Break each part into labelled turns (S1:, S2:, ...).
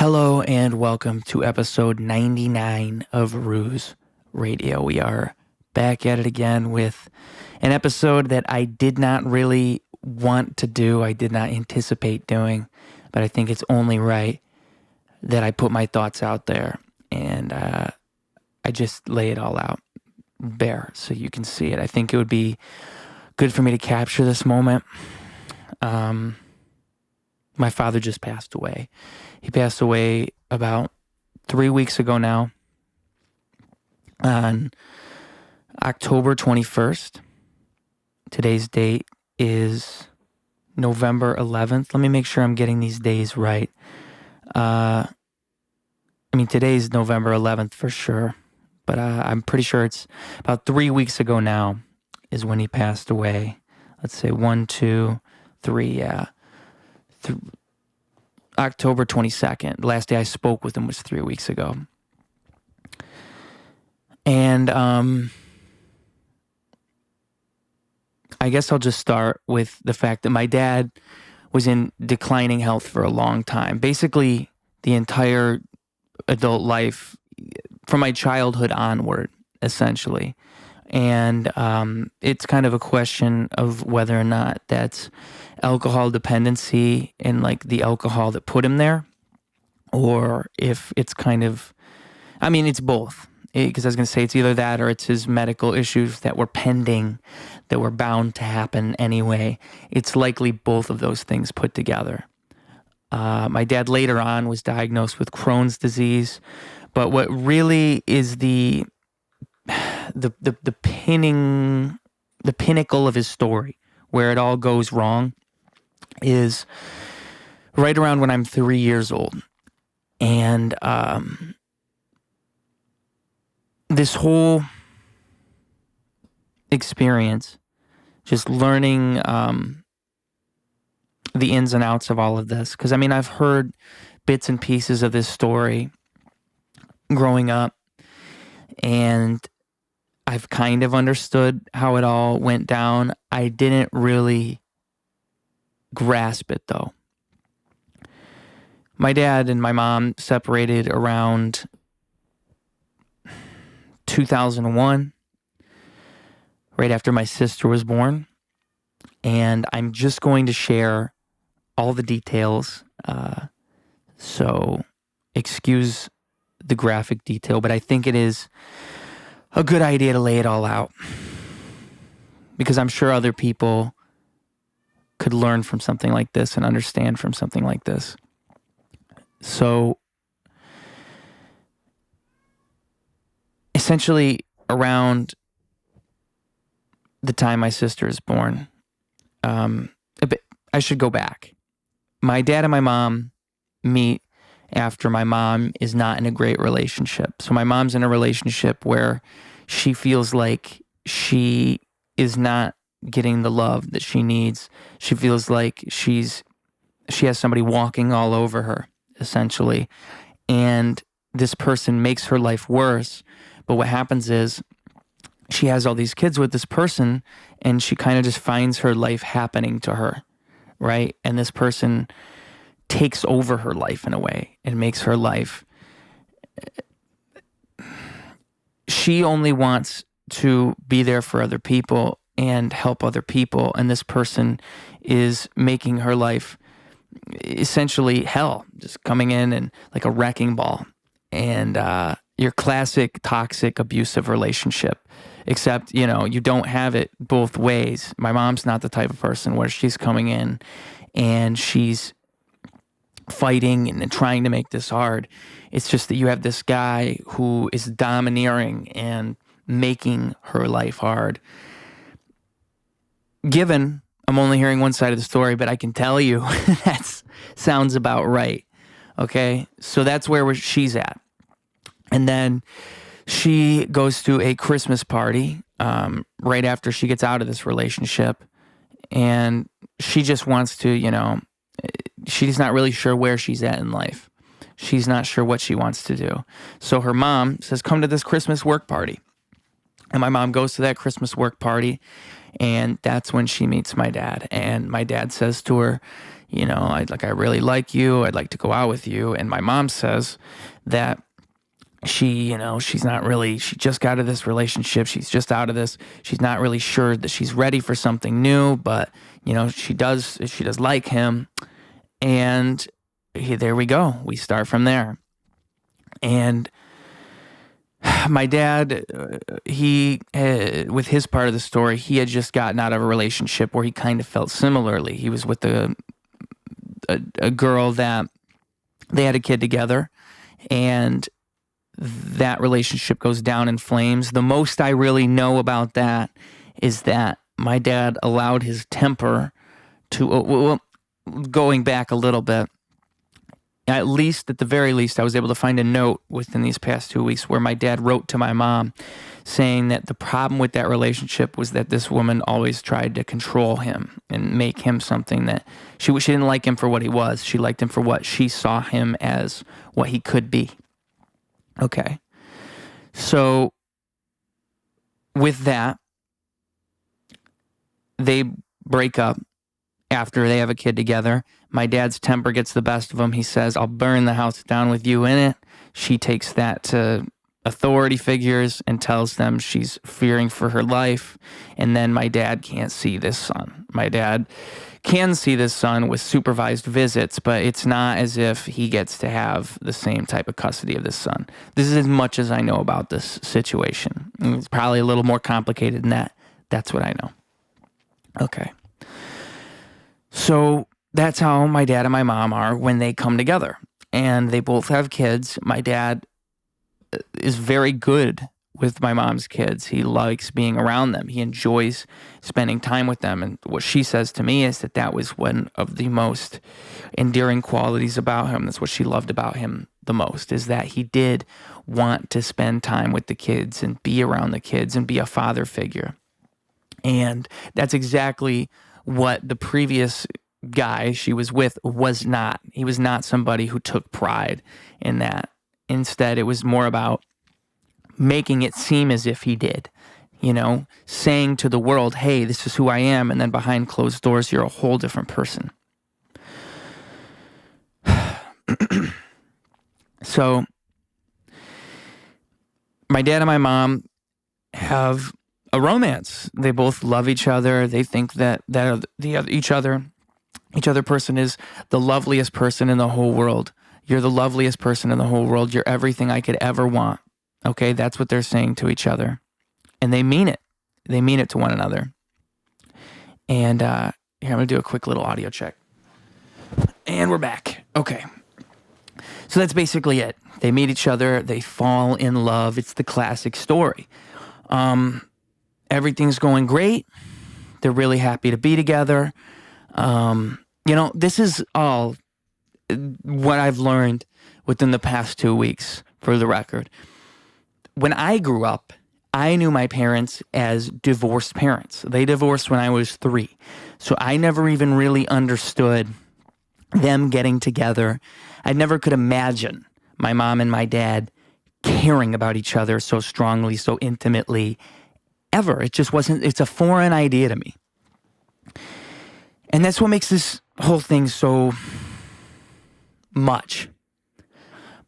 S1: Hello and welcome to episode 99 of Ruse Radio. We are back at it again with an episode that I did not really want to do. I did not anticipate doing, but I think it's only right that I put my thoughts out there and I just lay it all out bare so you can see it. I think it would be good for me to capture this moment. My father just passed away. He passed away about 3 weeks ago now on October 21st. Today's date is November 11th. Let me make sure I'm getting these days right. Today's November 11th for sure, but I'm pretty sure it's about 3 weeks ago now is when he passed away. Let's say 1, 2, 3, yeah. October 22nd. The last day I spoke with him was 3 weeks ago. And I guess I'll just start with the fact that my dad was in declining health for a long time. Basically, the entire adult life, from my childhood onward, essentially. And it's kind of a question of whether or not that's alcohol dependency and like the alcohol that put him there, or if it's kind of, it's both. Because I was going to say it's either that or it's his medical issues that were pending, that were bound to happen anyway. It's likely both of those things put together. My dad later on was diagnosed with Crohn's disease, but what really is the pinnacle of his story, where it all goes wrong, is right around when I'm 3 years old. And this whole experience, just learning the ins and outs of all of this, because I've heard bits and pieces of this story growing up, and I've kind of understood how it all went down. I didn't really grasp it, though. My dad and my mom separated around 2001, right after my sister was born. And I'm just going to share all the details. So excuse the graphic detail, but I think it is a good idea to lay it all out, because I'm sure other people could learn from something like this and understand from something like this. So essentially around the time my sister is born, I should go back. My dad and my mom meet after my mom is not in a great relationship. So my mom's in a relationship where she feels like she is not getting the love that she needs. She feels like she has somebody walking all over her, essentially. And this person makes her life worse. But what happens is she has all these kids with this person, and she kind of just finds her life happening to her, right? And this person takes over her life in a way and makes her life. She only wants to be there for other people and help other people, and this person is making her life essentially hell, just coming in and like a wrecking ball. And your classic toxic abusive relationship, except you don't have it both ways. My mom's not the type of person where she's coming in and she's fighting and trying to make this hard. It's just that you have this guy who is domineering and making her life hard. Given I'm only hearing one side of the story, but I can tell you that sounds about right. Okay, so that's where she's at. And then she goes to a Christmas party right after she gets out of this relationship, and she just wants to, she's not really sure where she's at in life. She's not sure what she wants to do. So her mom says, come to this Christmas work party. And my mom goes to that Christmas work party, and that's when she meets my dad. And my dad says to her, I really like you. I'd like to go out with you. And my mom says that she's not really, she just got out of this relationship. She's just out of this. She's not really sure that she's ready for something new, but she does like him. And there we go. We start from there. And my dad, he, with his part of the story, he had just gotten out of a relationship where he kind of felt similarly. He was with a girl that they had a kid together, and that relationship goes down in flames. The most I really know about that is that my dad allowed his temper to, going back a little bit, at the very least, I was able to find a note within these past 2 weeks where my dad wrote to my mom saying that the problem with that relationship was that this woman always tried to control him and make him something that she didn't like him for what he was. She liked him for what she saw him as, what he could be. Okay. So with that, they break up after they have a kid together. My dad's temper gets the best of him. He says, "I'll burn the house down with you in it." She takes that to authority figures and tells them she's fearing for her life. And then my dad can't see this son. My dad can see this son with supervised visits, but it's not as if he gets to have the same type of custody of this son. This is as much as I know about this situation. It's probably a little more complicated than that. That's what I know. Okay. So that's how my dad and my mom are when they come together. And they both have kids. My dad is very good with my mom's kids. He likes being around them. He enjoys spending time with them. And what she says to me is that was one of the most endearing qualities about him. That's what she loved about him the most, is that he did want to spend time with the kids and be around the kids and be a father figure. And that's exactly what the previous guy she was with was not. He was not somebody who took pride in that. Instead, it was more about making it seem as if he did, saying to the world, "Hey, this is who I am." And then behind closed doors, you're a whole different person. So my dad and my mom have a romance. They both love each other. They think that each other person is the loveliest person in the whole world. You're the loveliest person in the whole world. You're everything I could ever want. Okay, that's what they're saying to each other. And they mean it. They mean it to one another. And here, I'm going to do a quick little audio check. And we're back. Okay. So that's basically it. They meet each other. They fall in love. It's the classic story. Everything's going great. They're really happy to be together. This is all what I've learned within the past 2 weeks, for the record. When I grew up, I knew my parents as divorced parents. They divorced when I was 3. So I never even really understood them getting together. I never could imagine my mom and my dad caring about each other so strongly, so intimately, ever. It just wasn't, it's a foreign idea to me. And that's what makes this whole thing so much.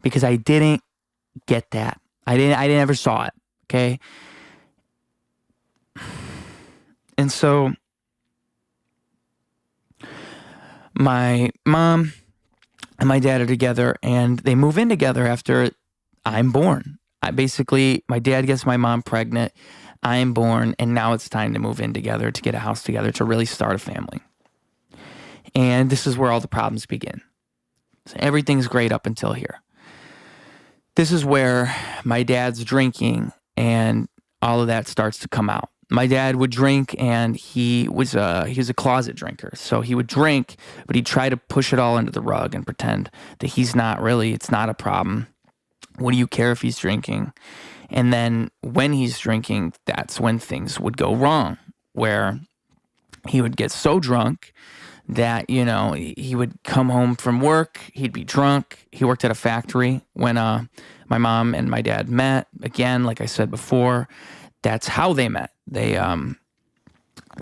S1: Because I didn't get that. I didn't ever saw it. Okay. And so my mom and my dad are together, and they move in together after I'm born. My dad gets my mom pregnant. I am born, and now it's time to move in together, to get a house together, to really start a family. And this is where all the problems begin. So everything's great up until here. This is where my dad's drinking and all of that starts to come out. My dad would drink, and he was a closet drinker. So he would drink, but he'd try to push it all under the rug and pretend that it's not a problem. What do you care if he's drinking? And then when he's drinking, that's when things would go wrong, where he would get so drunk that, he would come home from work, he'd be drunk. He worked at a factory when my mom and my dad met. Again, like I said before, that's how they met. They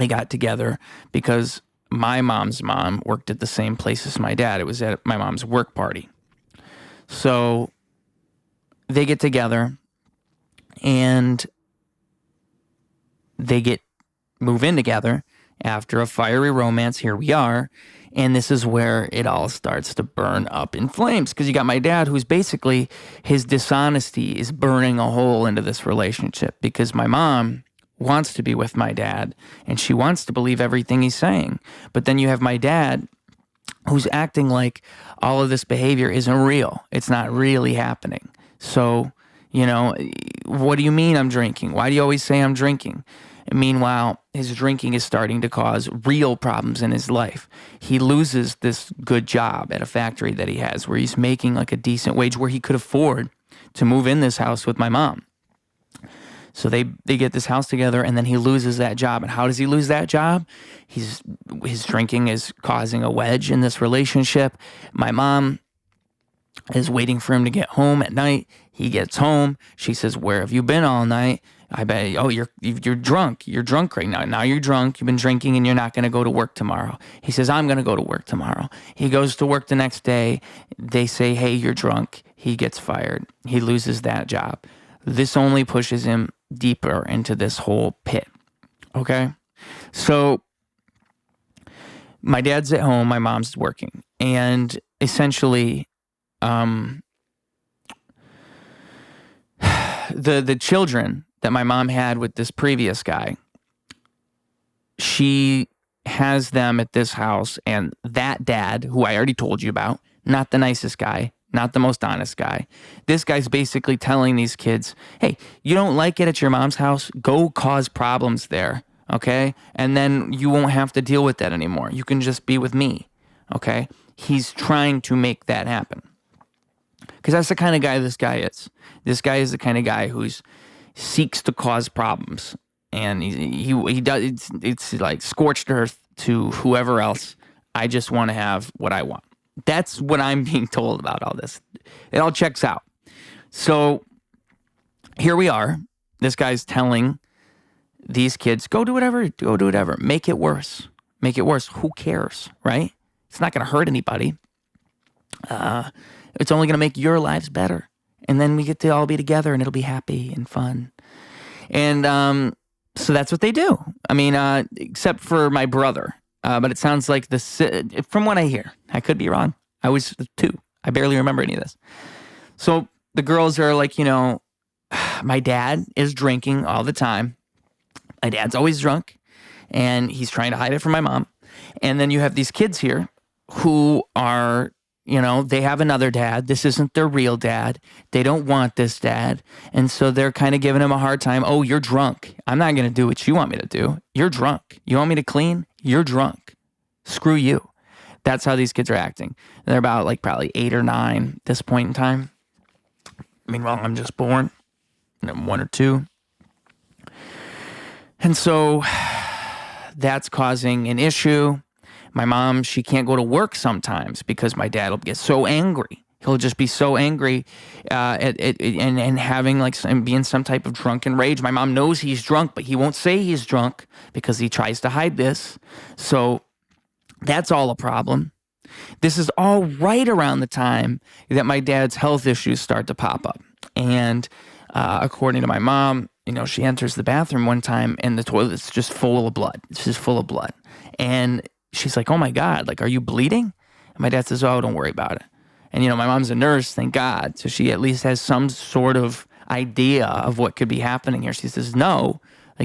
S1: got together because my mom's mom worked at the same place as my dad. It was at my mom's work party. So they get together and they move in together after a fiery romance. Here we are. And this is where it all starts to burn up in flames, because you got my dad, who's basically, his dishonesty is burning a hole into this relationship, because my mom wants to be with my dad and she wants to believe everything he's saying. But then you have my dad, who's acting like all of this behavior isn't real. It's not really happening. So, what do you mean I'm drinking? Why do you always say I'm drinking? And meanwhile, his drinking is starting to cause real problems in his life. He loses this good job at a factory that he has, where he's making like a decent wage, where he could afford to move in this house with my mom. So they get this house together, and then he loses that job. And how does he lose that job? His drinking is causing a wedge in this relationship. My mom is waiting for him to get home at night. He gets home. She says, "Where have you been all night?" I bet, "Oh, you're drunk. You're drunk right now. Now you're drunk. You've been drinking and you're not going to go to work tomorrow." He says, "I'm going to go to work tomorrow." He goes to work the next day. They say, "Hey, you're drunk." He gets fired. He loses that job. This only pushes him deeper into this whole pit. Okay? So my dad's at home. My mom's working. And essentially, the children that my mom had with this previous guy, she has them at this house, and that dad, who I already told you about, not the nicest guy, not the most honest guy. This guy's basically telling these kids, "Hey, you don't like it at your mom's house? Go cause problems there, okay? And then you won't have to deal with that anymore. You can just be with me, okay?" He's trying to make that happen, because that's the kind of guy this guy is. This guy is the kind of guy who seeks to cause problems, and he does. It's like scorched earth to whoever else. I just want to have what I want. That's what I'm being told about all this. It all checks out. So here we are. This guy's telling these kids, "Go do whatever. Go do whatever. Make it worse. Make it worse. Who cares, right? It's not going to hurt anybody. It's only going to make your lives better. And then we get to all be together, and it'll be happy and fun." And so that's what they do. I mean, except for my brother. But it sounds like from what I hear, I could be wrong. I was 2. I barely remember any of this. So the girls are like, my dad is drinking all the time. My dad's always drunk, and he's trying to hide it from my mom. And then you have these kids here who are, they have another dad. This isn't their real dad. They don't want this dad. And so they're kind of giving him a hard time. "Oh, you're drunk. I'm not going to do what you want me to do. You're drunk. You want me to clean? You're drunk. Screw you." That's how these kids are acting. They're about probably 8 or 9 at this point in time. Meanwhile, I'm just born. I'm 1 or 2. And so that's causing an issue. My mom, she can't go to work sometimes because my dad will get so angry. He'll just be so angry and having be in some type of drunken rage. My mom knows he's drunk, but he won't say he's drunk because he tries to hide this. So that's all a problem. This is all right around the time that my dad's health issues start to pop up. And according to my mom, she enters the bathroom one time and the toilet's just full of blood. It's just full of blood. And she's like, "Oh my God, are you bleeding?" And my dad says, "Oh, don't worry about it." And, my mom's a nurse, thank God. So she at least has some sort of idea of what could be happening here. She says, "No,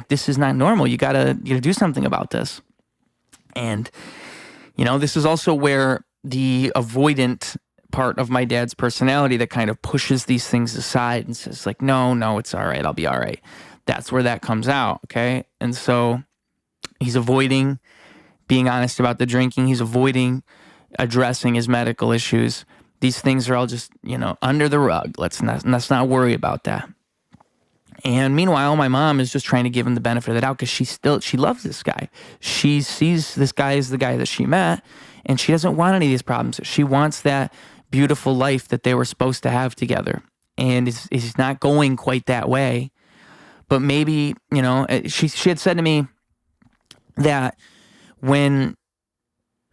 S1: this is not normal. You gotta do something about this." And, this is also where the avoidant part of my dad's personality that kind of pushes these things aside and says no, it's all right. I'll be all right. That's where that comes out. Okay. And so he's avoiding being honest about the drinking. He's avoiding addressing his medical issues. These things are all just, under the rug. Let's not worry about that. And meanwhile, my mom is just trying to give him the benefit of the doubt because she loves this guy. She sees this guy as the guy that she met, and she doesn't want any of these problems. She wants that beautiful life that they were supposed to have together. And it's not going quite that way. But maybe, she had said to me that when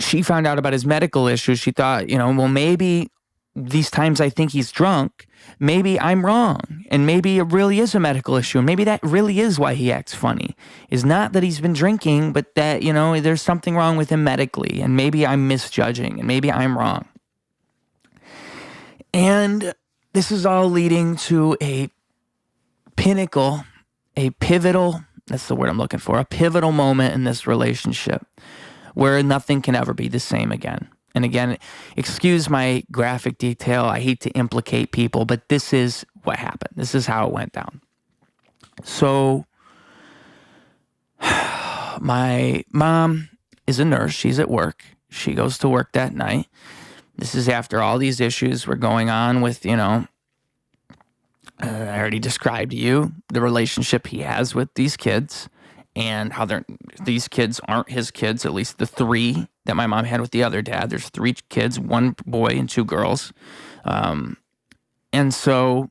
S1: she found out about his medical issues. She thought, well, maybe these times I think he's drunk, maybe I'm wrong. And maybe it really is a medical issue. And maybe that really is why he acts funny. Is not that he's been drinking, but that, there's something wrong with him medically. And maybe I'm misjudging and maybe I'm wrong. And this is all leading to a pinnacle, a pivotal, that's the word I'm looking for, a pivotal moment in this relationship where nothing can ever be the same again. And again, excuse my graphic detail. I hate to implicate people, but this is what happened. This is how it went down. So my mom is a nurse. She's at work. She goes to work that night. This is after all these issues were going on with, I already described to you the relationship he has with these kids and how these kids aren't his kids, at least the 3 that my mom had with the other dad. There's 3 kids, 1 boy and 2 girls. And so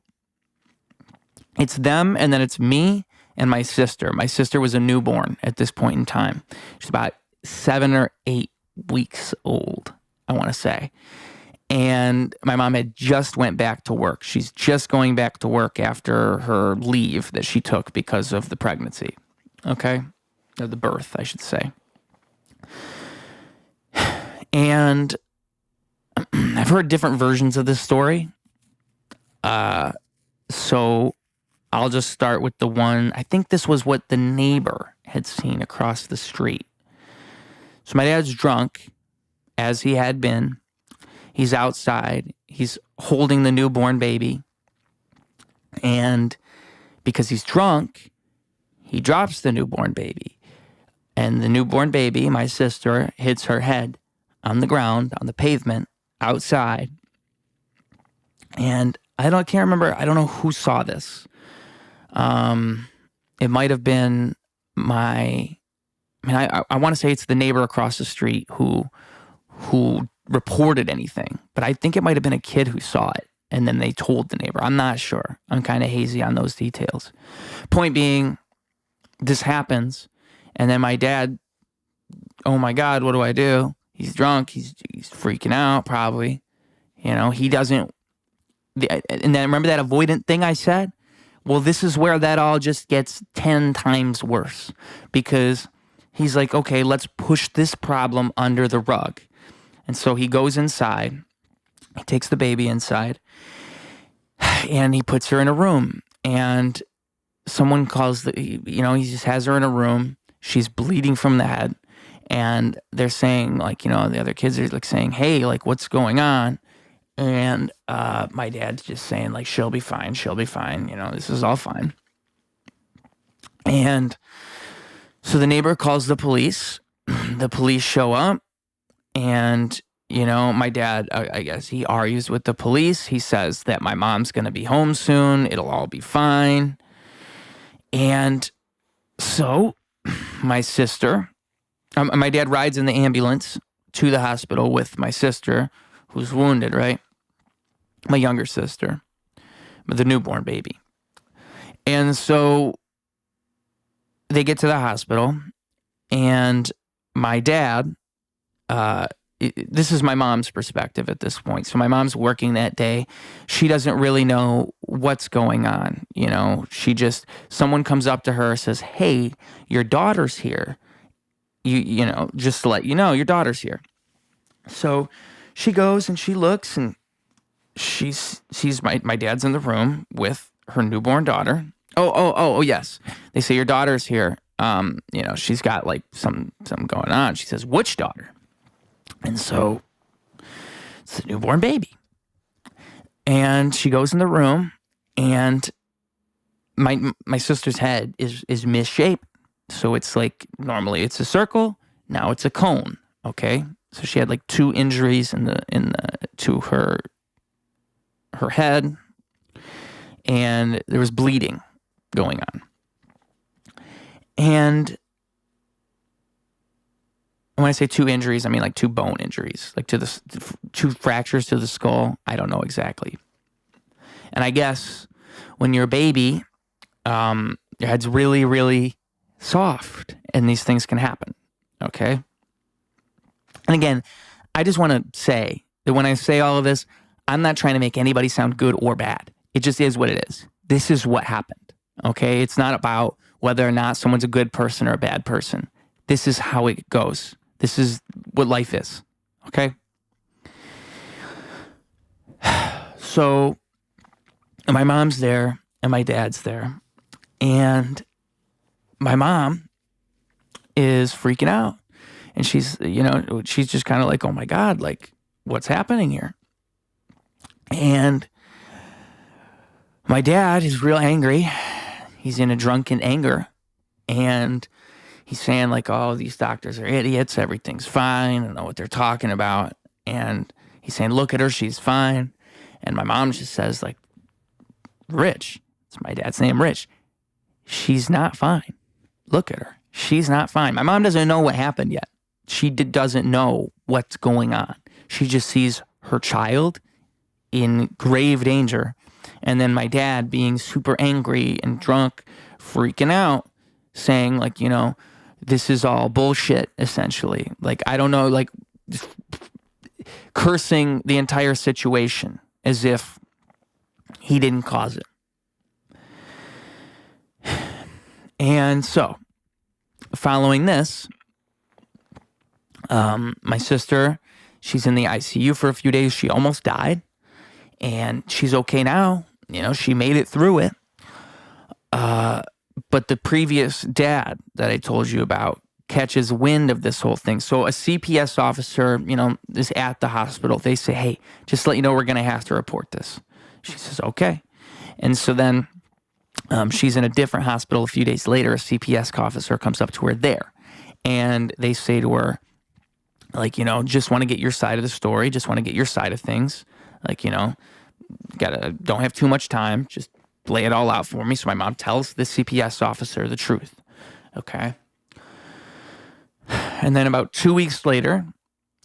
S1: it's them, and then it's me and my sister. My sister was a newborn at this point in time. She's about 7 or 8 weeks old, I want to say. And my mom had just went back to work. She's just going back to work after her leave that she took because of the pregnancy. Okay? Or the birth, I should say. And I've heard different versions of this story. So I'll just start with the one, I think this was what the neighbor had seen across the street. So my dad's drunk, as he had been. He's outside. He's holding the newborn baby. And because he's drunk, he drops the newborn baby. And the newborn baby, my sister, hits her head on the ground, on the pavement, outside. And I don't know who saw this. It might have been I want to say it's the neighbor across the street who reported anything, but I think it might have been a kid who saw it and then they told the neighbor. I'm not sure. I'm kind of hazy on those details. Point being, this happens, and then my dad, oh my God, what do I do? He's drunk. He's freaking out probably. He doesn't. And then remember that avoidant thing I said? Well, this is where that all just gets 10 times worse, because he's like, okay, let's push this problem under the rug. And so he goes inside, he takes the baby inside, and he puts her in a room. And someone calls he just has her in a room. She's bleeding from the head. And they're saying, the other kids are saying, hey, what's going on? And my dad's just saying, she'll be fine. She'll be fine. This is all fine. And so the neighbor calls the police. The police show up. And, my dad, I guess he argues with the police. He says that my mom's going to be home soon. It'll all be fine. And so my dad rides in the ambulance to the hospital with my sister, who's wounded, right? My younger sister, the newborn baby. And so they get to the hospital, and my dad, this is my mom's perspective at this point. So my mom's working that day. She doesn't really know what's going on. Someone comes up to her, says, hey, your daughter's here. Just to let you know, your daughter's here. So she goes and she looks, and she sees my dad's in the room with her newborn daughter. Oh, yes. They say, your daughter's here. She's got something going on. She says, which daughter? And so it's the newborn baby. And she goes in the room, and my sister's head is misshapen. So it's normally it's a circle, now it's a cone. Okay? So she had 2 injuries to her head, and there was bleeding going on. And when I say 2 injuries, I mean 2 bone injuries, to the 2 fractures to the skull. I don't know exactly. And I guess when you're a baby, your head's really, really soft, and these things can happen. Okay. And again, I just want to say that when I say all of this, I'm not trying to make anybody sound good or bad. It just is what it is. This is what happened. Okay? It's not about whether or not someone's a good person or a bad person. This is how it goes. This is what life is. Okay? So my mom's there and my dad's there. And my mom is freaking out. And she's just kind of like, oh my God, like, what's happening here? And my dad is real angry. He's in a drunken anger. And he's saying like, oh, these doctors are idiots. Everything's fine. I don't know what they're talking about. And he's saying, look at her. She's fine. And my mom just says like, Rich, it's my dad's name, Rich. She's not fine. Look at her. She's not fine. My mom doesn't know what happened yet. She doesn't know what's going on. She just sees her child in grave danger. And then my dad being super angry and drunk, freaking out, saying like, this is all bullshit, essentially. Like, I don't know, like cursing the entire situation as if he didn't cause it. And so, following this, my sister, she's in the ICU for a few days. She almost died. And she's okay now. She made it through it. But the previous dad that I told you about catches wind of this whole thing. So a CPS officer, is at the hospital. They say, hey, just to let you know, we're going to have to report this. She says, okay. And so then she's in a different hospital a few days later. A CPS officer comes up to her there. And they say to her, like, just want to get your side of the story. Just want to get your side of things. Like, don't have too much time. Just lay it all out for me. So my mom tells the CPS officer the truth. Okay. And then about 2 weeks later,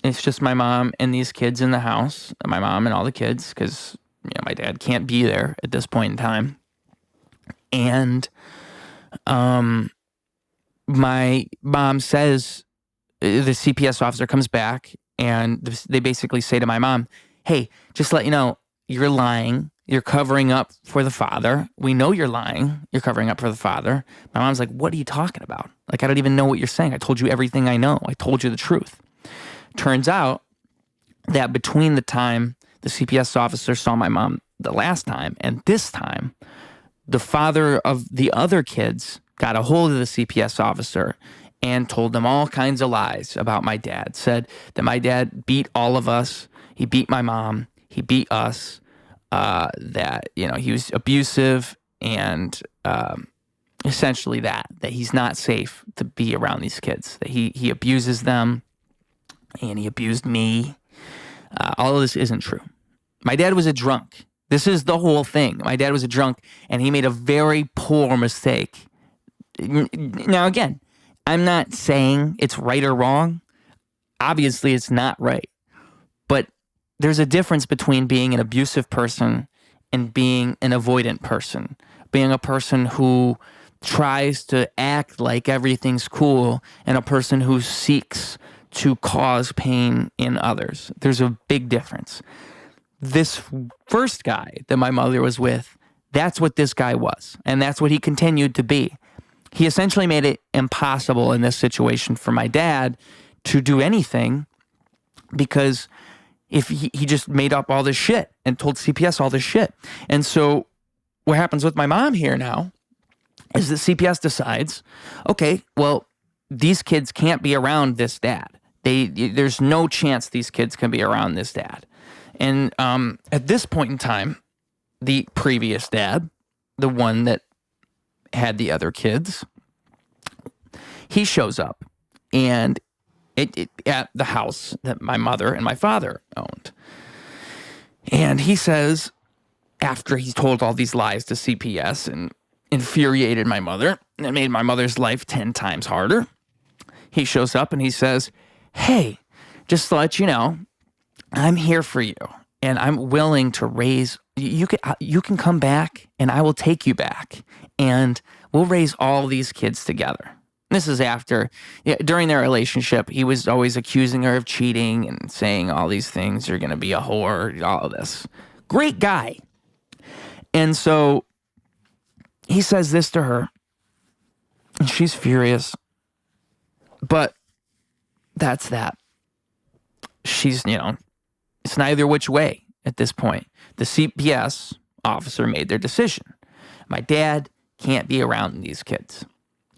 S1: it's just my mom and these kids in the house. My mom and all the kids, because my dad can't be there at this point in time. And my mom says, the CPS officer comes back and they basically say to my mom, hey, just let you know, you're lying. You're covering up for the father. We know you're lying. You're covering up for the father. My mom's like, what are you talking about? Like, I don't even know what you're saying. I told you everything I know. I told you the truth. Turns out that between the time the CPS officer saw my mom the last time and this time, the father of the other kids got a hold of the CPS officer and told them all kinds of lies about my dad. Said that my dad beat all of us. He beat my mom. He beat us. That, he was abusive and essentially that he's not safe to be around these kids. That he abuses them and he abused me. All of this isn't true. My dad was a drunk. This is the whole thing. My dad was a drunk and he made a very poor mistake. Now, again, I'm not saying it's right or wrong. Obviously, it's not right. But there's a difference between being an abusive person and being an avoidant person. Being a person who tries to act like everything's cool and a person who seeks to cause pain in others. There's a big difference. This first guy that my mother was with, that's what this guy was. And that's what he continued to be. He essentially made it impossible in this situation for my dad to do anything because if he just made up all this shit and told CPS all this shit. And so what happens with my mom here now is that CPS decides, okay, well, these kids can't be around this dad. There's no chance these kids can be around this dad. And at this point in time, the previous dad, the one that had the other kids, he shows up and at the house that my mother and my father owned. And he says, after he's told all these lies to CPS and infuriated my mother and made my mother's life 10 times harder, he shows up and he says, hey, just to let you know, I'm here for you and I'm willing to raise, you can come back and I will take you back and we'll raise all these kids together. This is after, during their relationship, he was always accusing her of cheating and saying all these things. You're going to be a whore, all of this. Great guy. And so he says this to her, and she's furious. But that's that. She's, it's neither which way at this point. The CPS officer made their decision. My dad can't be around these kids.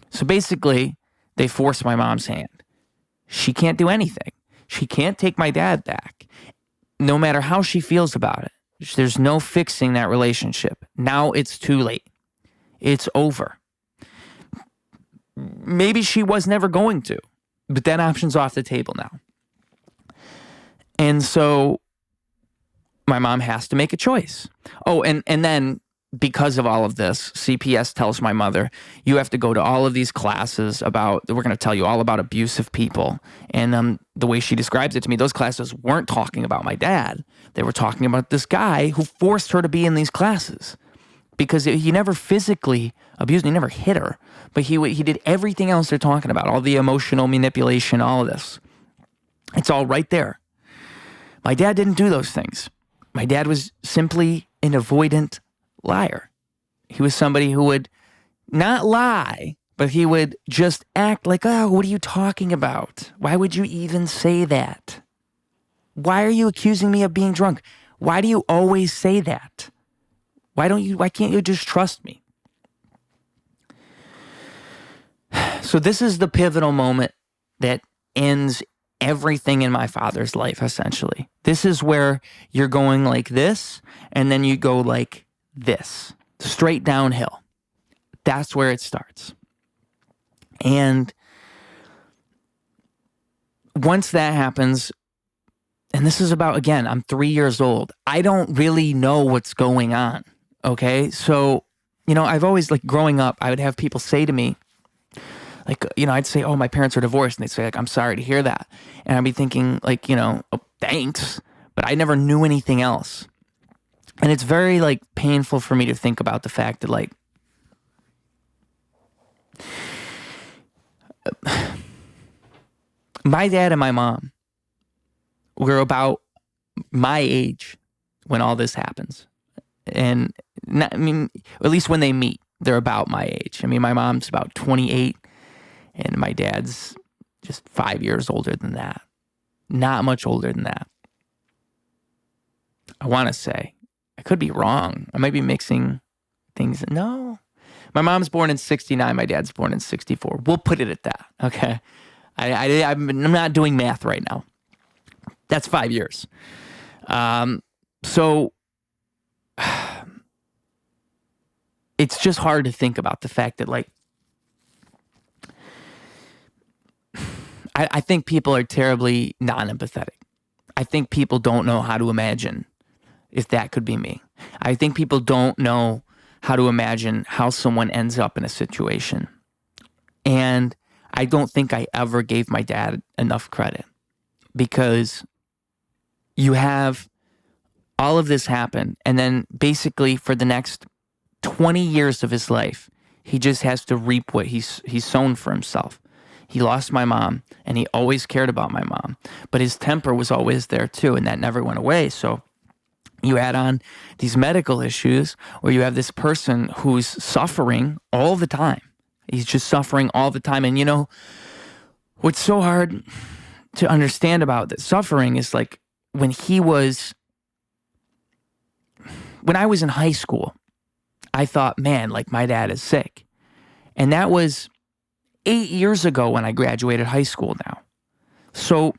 S1: So basically, they forced my mom's hand. She can't do anything. She can't take my dad back, no matter how she feels about it. There's no fixing that relationship. Now it's too late. It's over. Maybe she was never going to, but that option's off the table now. And so my mom has to make a choice. Oh, and then because of all of this, CPS tells my mother, you have to go to all of these classes we're going to tell you all about abusive people. And the way she describes it to me, those classes weren't talking about my dad. They were talking about this guy who forced her to be in these classes because he never physically abused, he never hit her, but he did everything else they're talking about, all the emotional manipulation, all of this. It's all right there. My dad didn't do those things. My dad was simply an avoidant liar. He was somebody who would not lie, but he would just act like, oh, what are you talking about? Why would you even say that? Why are you accusing me of being drunk? Why do you always say that? Why can't you just trust me? So this is the pivotal moment that ends everything in my father's life, essentially. This is where you're going like this, and then you go like this, straight downhill. That's where it starts. And once that happens, and this is about, again, I'm 3 years old. I don't really know what's going on, okay? So, I've always, growing up, I would have people say to me, I'd say, oh, my parents are divorced. And they'd say, I'm sorry to hear that. And I'd be thinking, oh, thanks. But I never knew anything else. And it's very, painful for me to think about the fact that, my dad and my mom were about my age when all this happens. And, at least when they meet, they're about my age. My mom's about 28. And my dad's just 5 years older than that. Not much older than that. I want to say. I could be wrong. I might be mixing things. No. My mom's born in 69. My dad's born in 64. We'll put it at that. Okay. I'm not doing math right now. That's 5 years. So it's just hard to think about the fact that, I think people are terribly non-empathetic. I think people don't know how to imagine if that could be me. I think people don't know how to imagine how someone ends up in a situation. And I don't think I ever gave my dad enough credit, because you have all of this happen, and then basically for the next 20 years of his life, he just has to reap what he's sown for himself. He lost my mom, and he always cared about my mom. But his temper was always there too, and that never went away. So you add on these medical issues where you have this person who's suffering all the time. He's just suffering all the time. And what's so hard to understand about that suffering is when I was in high school, I thought, man, my dad is sick. And that was 8 years ago when I graduated high school now. So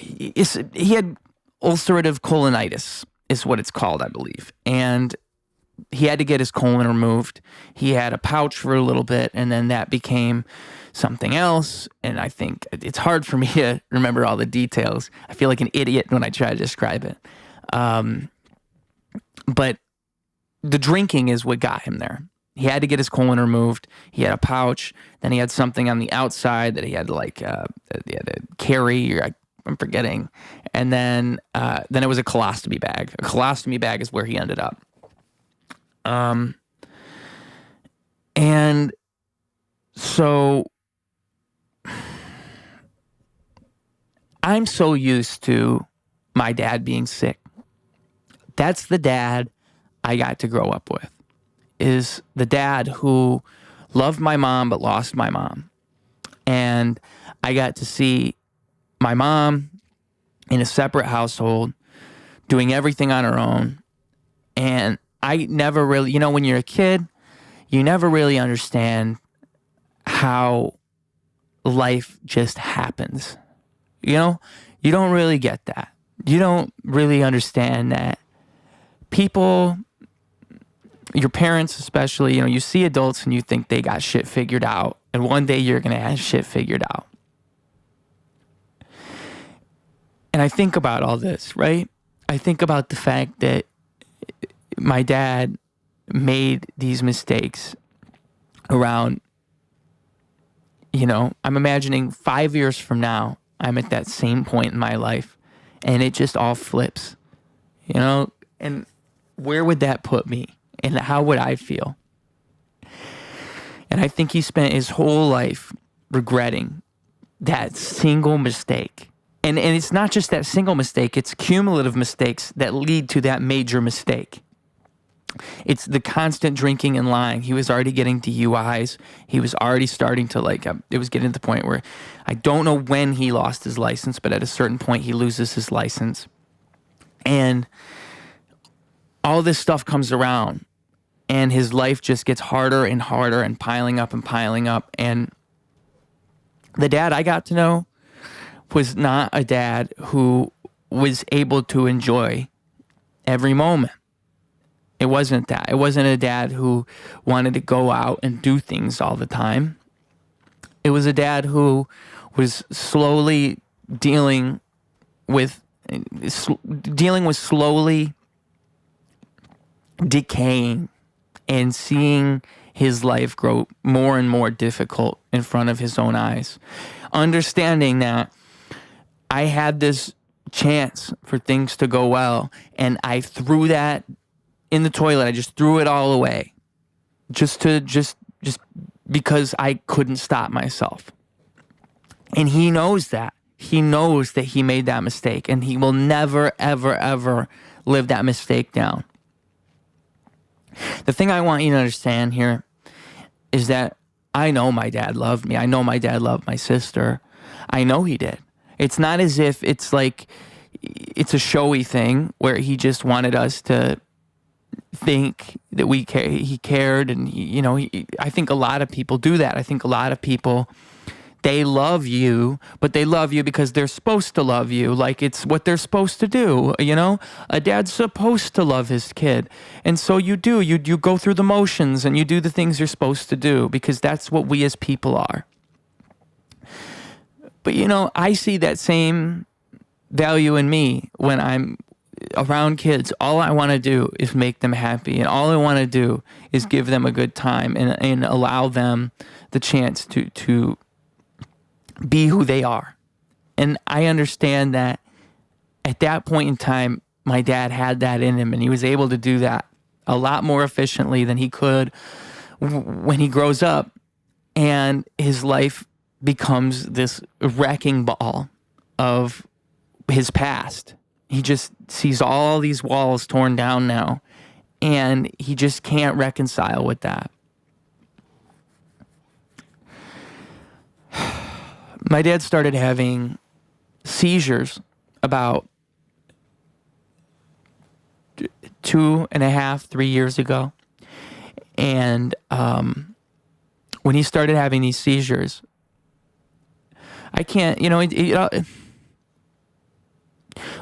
S1: he had ulcerative colonitis is what it's called, I believe. And he had to get his colon removed. He had a pouch for a little bit, and then that became something else. And I think it's hard for me to remember all the details. I feel like an idiot when I try to describe it. But the drinking is what got him there. He had to get his colon removed. He had a pouch. Then he had something on the outside that he had to carry. I'm forgetting. And then it was a colostomy bag. A colostomy bag is where he ended up. And And so I'm so used to my dad being sick. That's the dad I got to grow up with, is the dad who loved my mom but lost my mom. And I got to see my mom in a separate household doing everything on her own. And I never really, when you're a kid, you never really understand how life just happens. You don't really get that. You don't really understand that people, your parents especially, you see adults and you think they got shit figured out. And one day you're going to have shit figured out. And I think about all this, right? I think about the fact that my dad made these mistakes around, I'm imagining 5 years from now, I'm at that same point in my life and it just all flips, and where would that put me and how would I feel? And I think he spent his whole life regretting that single mistake. And it's not just that single mistake, it's cumulative mistakes that lead to that major mistake. It's the constant drinking and lying. He was already getting DUIs. He was already starting to it was getting to the point where I don't know when he lost his license, but at a certain point he loses his license. And all this stuff comes around and his life just gets harder and harder and piling up and piling up. And the dad I got to know was not a dad who was able to enjoy every moment. It wasn't that. It wasn't a dad who wanted to go out and do things all the time. It was a dad who was slowly dealing with slowly decaying and seeing his life grow more and more difficult in front of his own eyes. Understanding that I had this chance for things to go well, and I threw that in the toilet. I just threw it all away, just because I couldn't stop myself. And he knows that. He knows that he made that mistake, and he will never, ever, ever live that mistake down. The thing I want you to understand here is that I know my dad loved me. I know my dad loved my sister. I know he did. It's not as if it's a showy thing where he just wanted us to think that he cared. And, I think a lot of people do that. I think a lot of people, they love you, but they love you because they're supposed to love you. Like it's what they're supposed to do. A dad's supposed to love his kid. And so you do, you go through the motions and you do the things you're supposed to do because that's what we as people are. But, I see that same value in me when I'm around kids. All I want to do is make them happy. And all I want to do is give them a good time and allow them the chance to be who they are. And I understand that at that point in time, my dad had that in him and he was able to do that a lot more efficiently than he could when he grows up and his life becomes this wrecking ball of his past. He just sees all these walls torn down now, and he just can't reconcile with that. My dad started having seizures about 2.5, 3 years ago. And when he started having these seizures, I can't,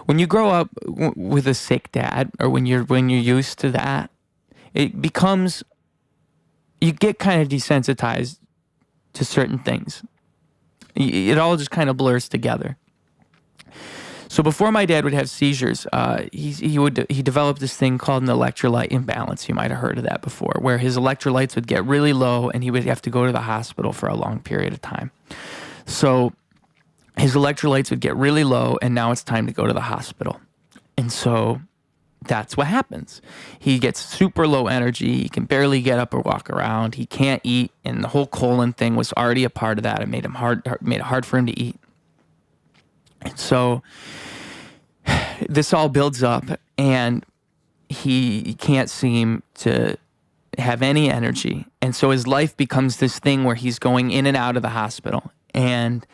S1: when you grow up with a sick dad, or when you're used to that, it becomes, you get kind of desensitized to certain things. It all just kind of blurs together. So before my dad would have seizures, he developed this thing called an electrolyte imbalance. You might have heard of that before, where his electrolytes would get really low and he would have to go to the hospital for a long period of time. So his electrolytes would get really low, and now it's time to go to the hospital. And so that's what happens. He gets super low energy. He can barely get up or walk around. He can't eat, and the whole colon thing was already a part of that. It made it hard for him to eat. And so this all builds up, and he can't seem to have any energy. And so his life becomes this thing where he's going in and out of the hospital. And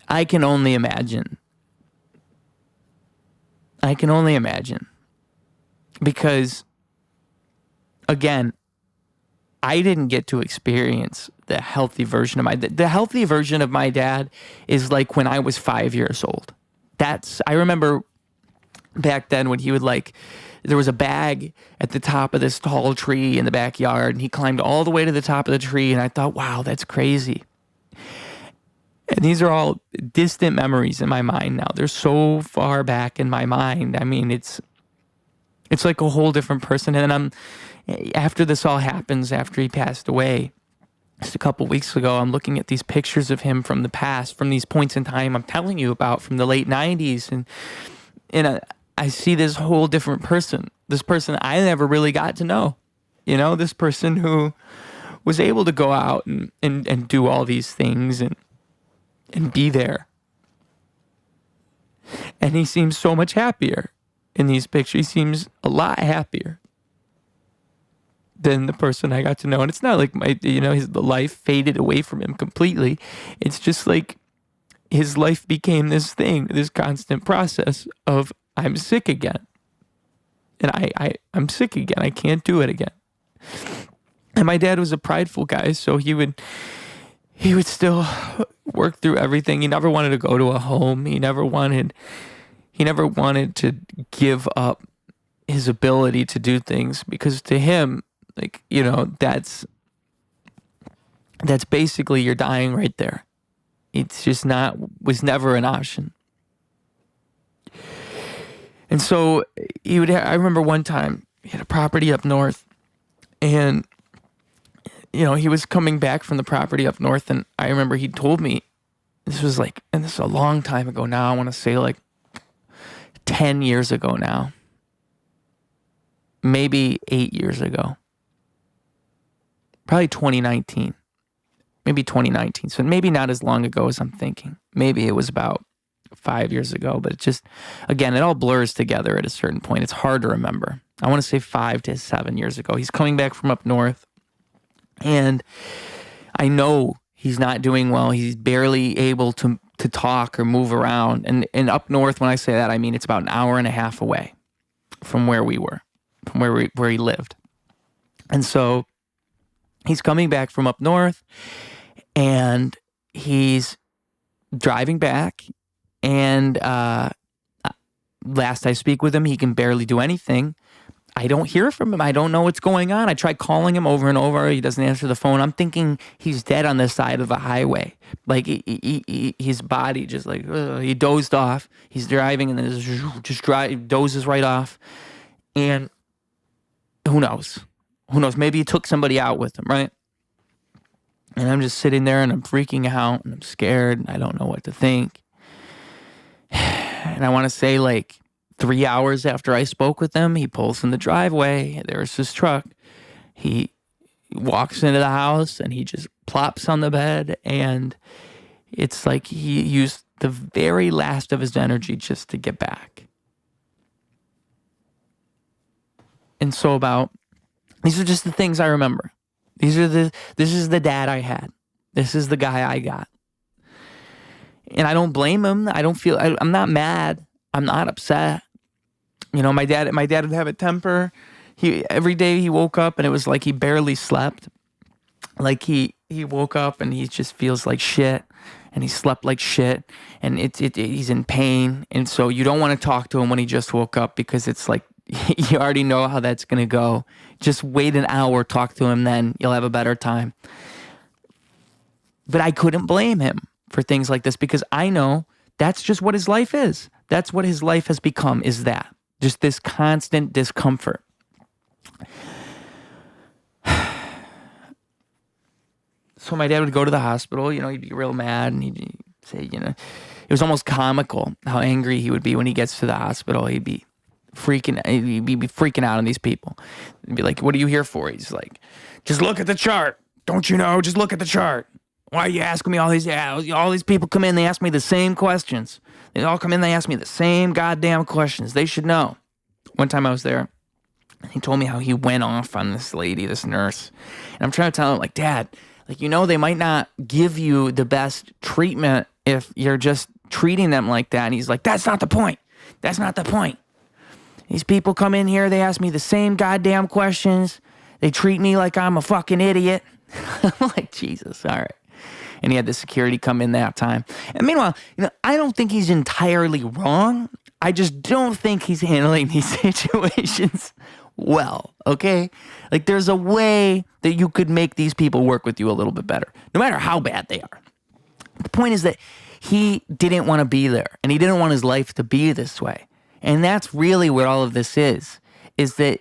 S1: I can only imagine. Because, again, I didn't get to experience the healthy version of the healthy version of my dad is like when I was 5 years old. I remember back then when he would there was a bag at the top of this tall tree in the backyard, and he climbed all the way to the top of the tree, and I thought, wow, that's crazy. And these are all distant memories in my mind now. They're so far back in my mind. I mean, it's like a whole different person. And after this all happens, after he passed away, just a couple weeks ago, I'm looking at these pictures of him from the past, from these points in time I'm telling you about from the late 90s. And I see this whole different person, this person I never really got to know, this person who was able to go out and do all these things and be there. And he seems so much happier in these pictures. He seems a lot happier than the person I got to know. And it's not like the life faded away from him completely. It's just like his life became this thing, this constant process of, I'm sick again. And I'm sick again. I can't do it again. And my dad was a prideful guy, so he would still work through everything. He never wanted to go to a home. He never wanted to give up his ability to do things, because to him, that's basically you're dying right there. It's just was never an option. And so I remember one time he had a property up north, and he was coming back from the property up north, and I remember he told me, this is a long time ago now, I want to say 10 years ago now, maybe 8 years ago, probably 2019, so maybe not as long ago as I'm thinking. Maybe it was about 5 years ago, but it just, again, it all blurs together at a certain point. It's hard to remember. I want to say 5 to 7 years ago. He's coming back from up north, and I know he's not doing well. He's barely able to talk or move around. And up north, when I say that, I mean it's about an hour and a half away from where we were, from where he lived. And so he's coming back from up north, and he's driving back. And last I speak with him, he can barely do anything. I don't hear from him. I don't know what's going on. I try calling him over and over. He doesn't answer the phone. I'm thinking he's dead on the side of the highway. His body just he dozed off. He's driving, and then dozes right off. And who knows? Maybe he took somebody out with him, right? And I'm just sitting there, and I'm freaking out, and I'm scared, and I don't know what to think. And I want to say 3 hours after I spoke with him, he pulls in the driveway. There's his truck. He walks into the house, and he just plops on the bed, and it's like he used the very last of his energy just to get back. And so these are just the things I remember. This is the dad I had. This is the guy I got. And I don't blame him. I'm not mad. I'm not upset. My dad would have a temper. Every day he woke up, and it was like he barely slept. He woke up, and he just feels like shit, and he slept like shit, and he's in pain. And so you don't want to talk to him when he just woke up, because it's like you already know how that's going to go. Just wait an hour, talk to him, then you'll have a better time. But I couldn't blame him for things like this, because I know that's just what his life is. That's what his life has become, is that. Just this constant discomfort. So my dad would go to the hospital, he'd be real mad, and he'd say, it was almost comical how angry he would be when he gets to the hospital. He'd be he'd be freaking out on these people. He'd be like, what are you here for? He's like, just look at the chart. Don't you know? Just look at the chart. Why are you asking me all these? Yeah, all these people come in, they ask me the same questions. They all come in, they ask me the same goddamn questions. They should know. One time I was there, he told me how he went off on this lady, this nurse. And I'm trying to tell him, like, Dad, like, they might not give you the best treatment if you're just treating them like that. And he's like, that's not the point. That's not the point. These people come in here, they ask me the same goddamn questions. They treat me like I'm a fucking idiot. I'm like, Jesus, all right. And he had the security come in that time. And meanwhile, I don't think he's entirely wrong. I just don't think he's handling these situations well, okay? Like, there's a way that you could make these people work with you a little bit better, no matter how bad they are. The point is that he didn't want to be there, and he didn't want his life to be this way. And that's really what all of this is that,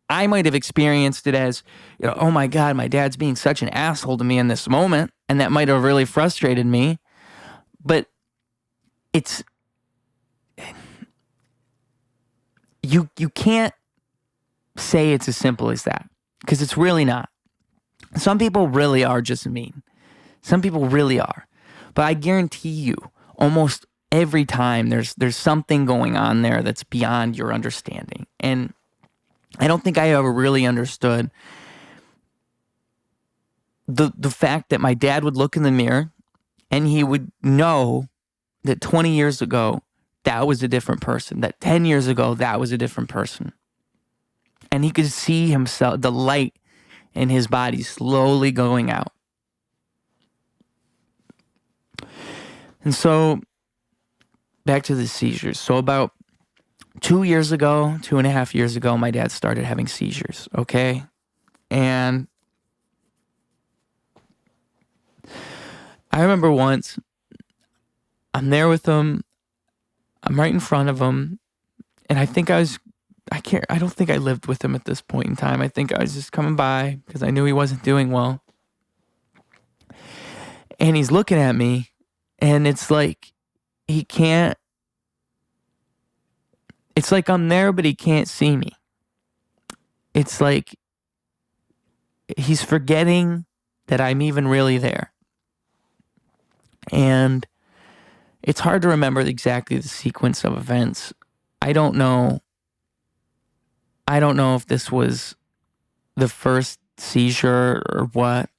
S1: I might have experienced it as, oh my God, my dad's being such an asshole to me in this moment. And that might have really frustrated me. But you can't say it's as simple as that, because it's really not. Some people really are just mean. Some people really are. But I guarantee you, almost every time there's something going on there that's beyond your understanding. And I don't think I ever really understood the fact that my dad would look in the mirror and he would know that 20 years ago, that was a different person. That 10 years ago, that was a different person. And he could see himself, the light in his body slowly going out. And so, back to the seizures. So about 2.5 years ago, my dad started having seizures, okay? And I remember once, I'm there with him, I'm right in front of him, and I don't think I lived with him at this point in time. I think I was just coming by because I knew he wasn't doing well. And he's looking at me, and it's like it's like I'm there, but he can't see me. It's like he's forgetting that I'm even really there. And it's hard to remember exactly the sequence of events. I don't know if this was the first seizure or what.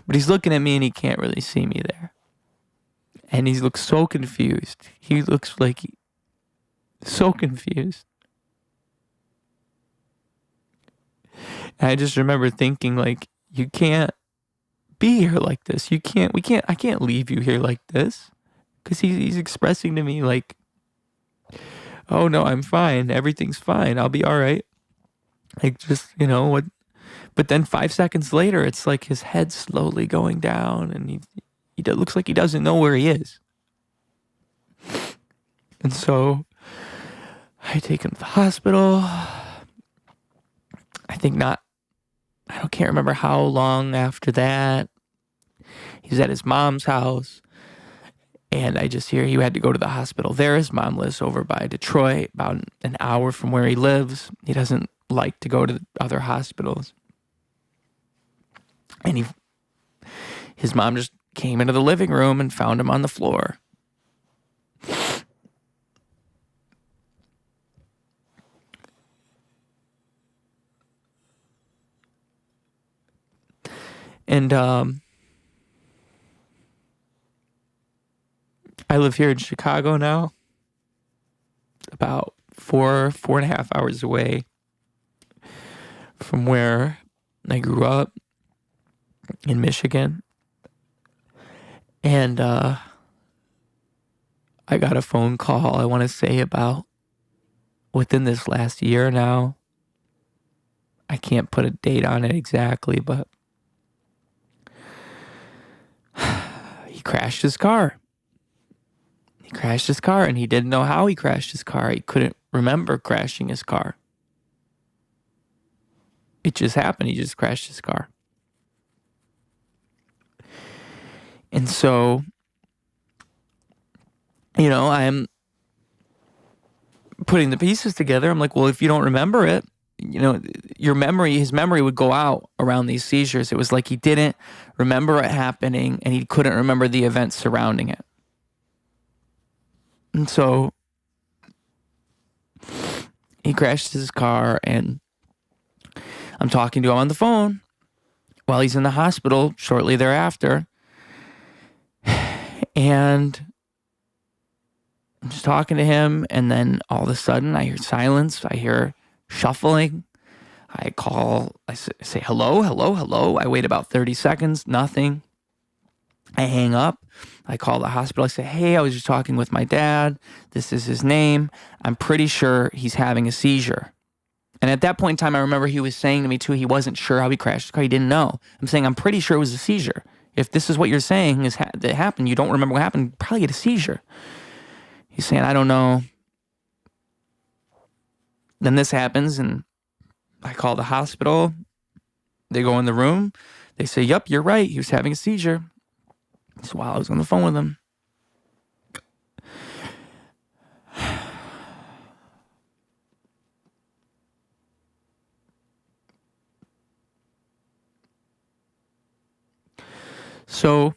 S1: But he's looking at me and he can't really see me there. And he looks so confused. He looks like so confused. And I just remember thinking, like, you can't be here like this. I can't leave you here like this. Because he's expressing to me like, oh no, I'm fine. Everything's fine. I'll be all right. Like, just, what. But then 5 seconds later, it's like his head's slowly going down and he looks like he doesn't know where he is. And so I take him to the hospital. I can't remember how long after that. He's at his mom's house. And I just hear he had to go to the hospital there. His mom lives over by Detroit, about an hour from where he lives. He doesn't like to go to other hospitals. And his mom just came into the living room and found him on the floor. And I live here in Chicago now, about 4.5 hours away from where I grew up in Michigan. And I got a phone call, I want to say about within this last year now. I can't put a date on it exactly, but he crashed his car. He crashed his car, and he didn't know how he crashed his car. He couldn't remember crashing his car. It just happened. He just crashed his car. And so, I'm putting the pieces together. I'm like, well, if you don't remember it, his memory would go out around these seizures. It was like he didn't remember it happening and he couldn't remember the events surrounding it. And so he crashed his car, and I'm talking to him on the phone while he's in the hospital shortly thereafter. And I'm just talking to him, and then all of a sudden I hear silence. I hear shuffling. I say, hello, hello, hello. I wait about 30 seconds, nothing. I hang up. I call the hospital. I say, hey, I was just talking with my dad. This is his name. I'm pretty sure he's having a seizure. And at that point in time, I remember he was saying to me too, he wasn't sure how he crashed his car. He didn't know. I'm saying, I'm pretty sure it was a seizure. If this is what you're saying that happened, you don't remember what happened, you probably get a seizure. He's saying, I don't know. Then this happens, and I call the hospital. They go in the room. They say, yep, you're right. He was having a seizure. So while I was on the phone with him, so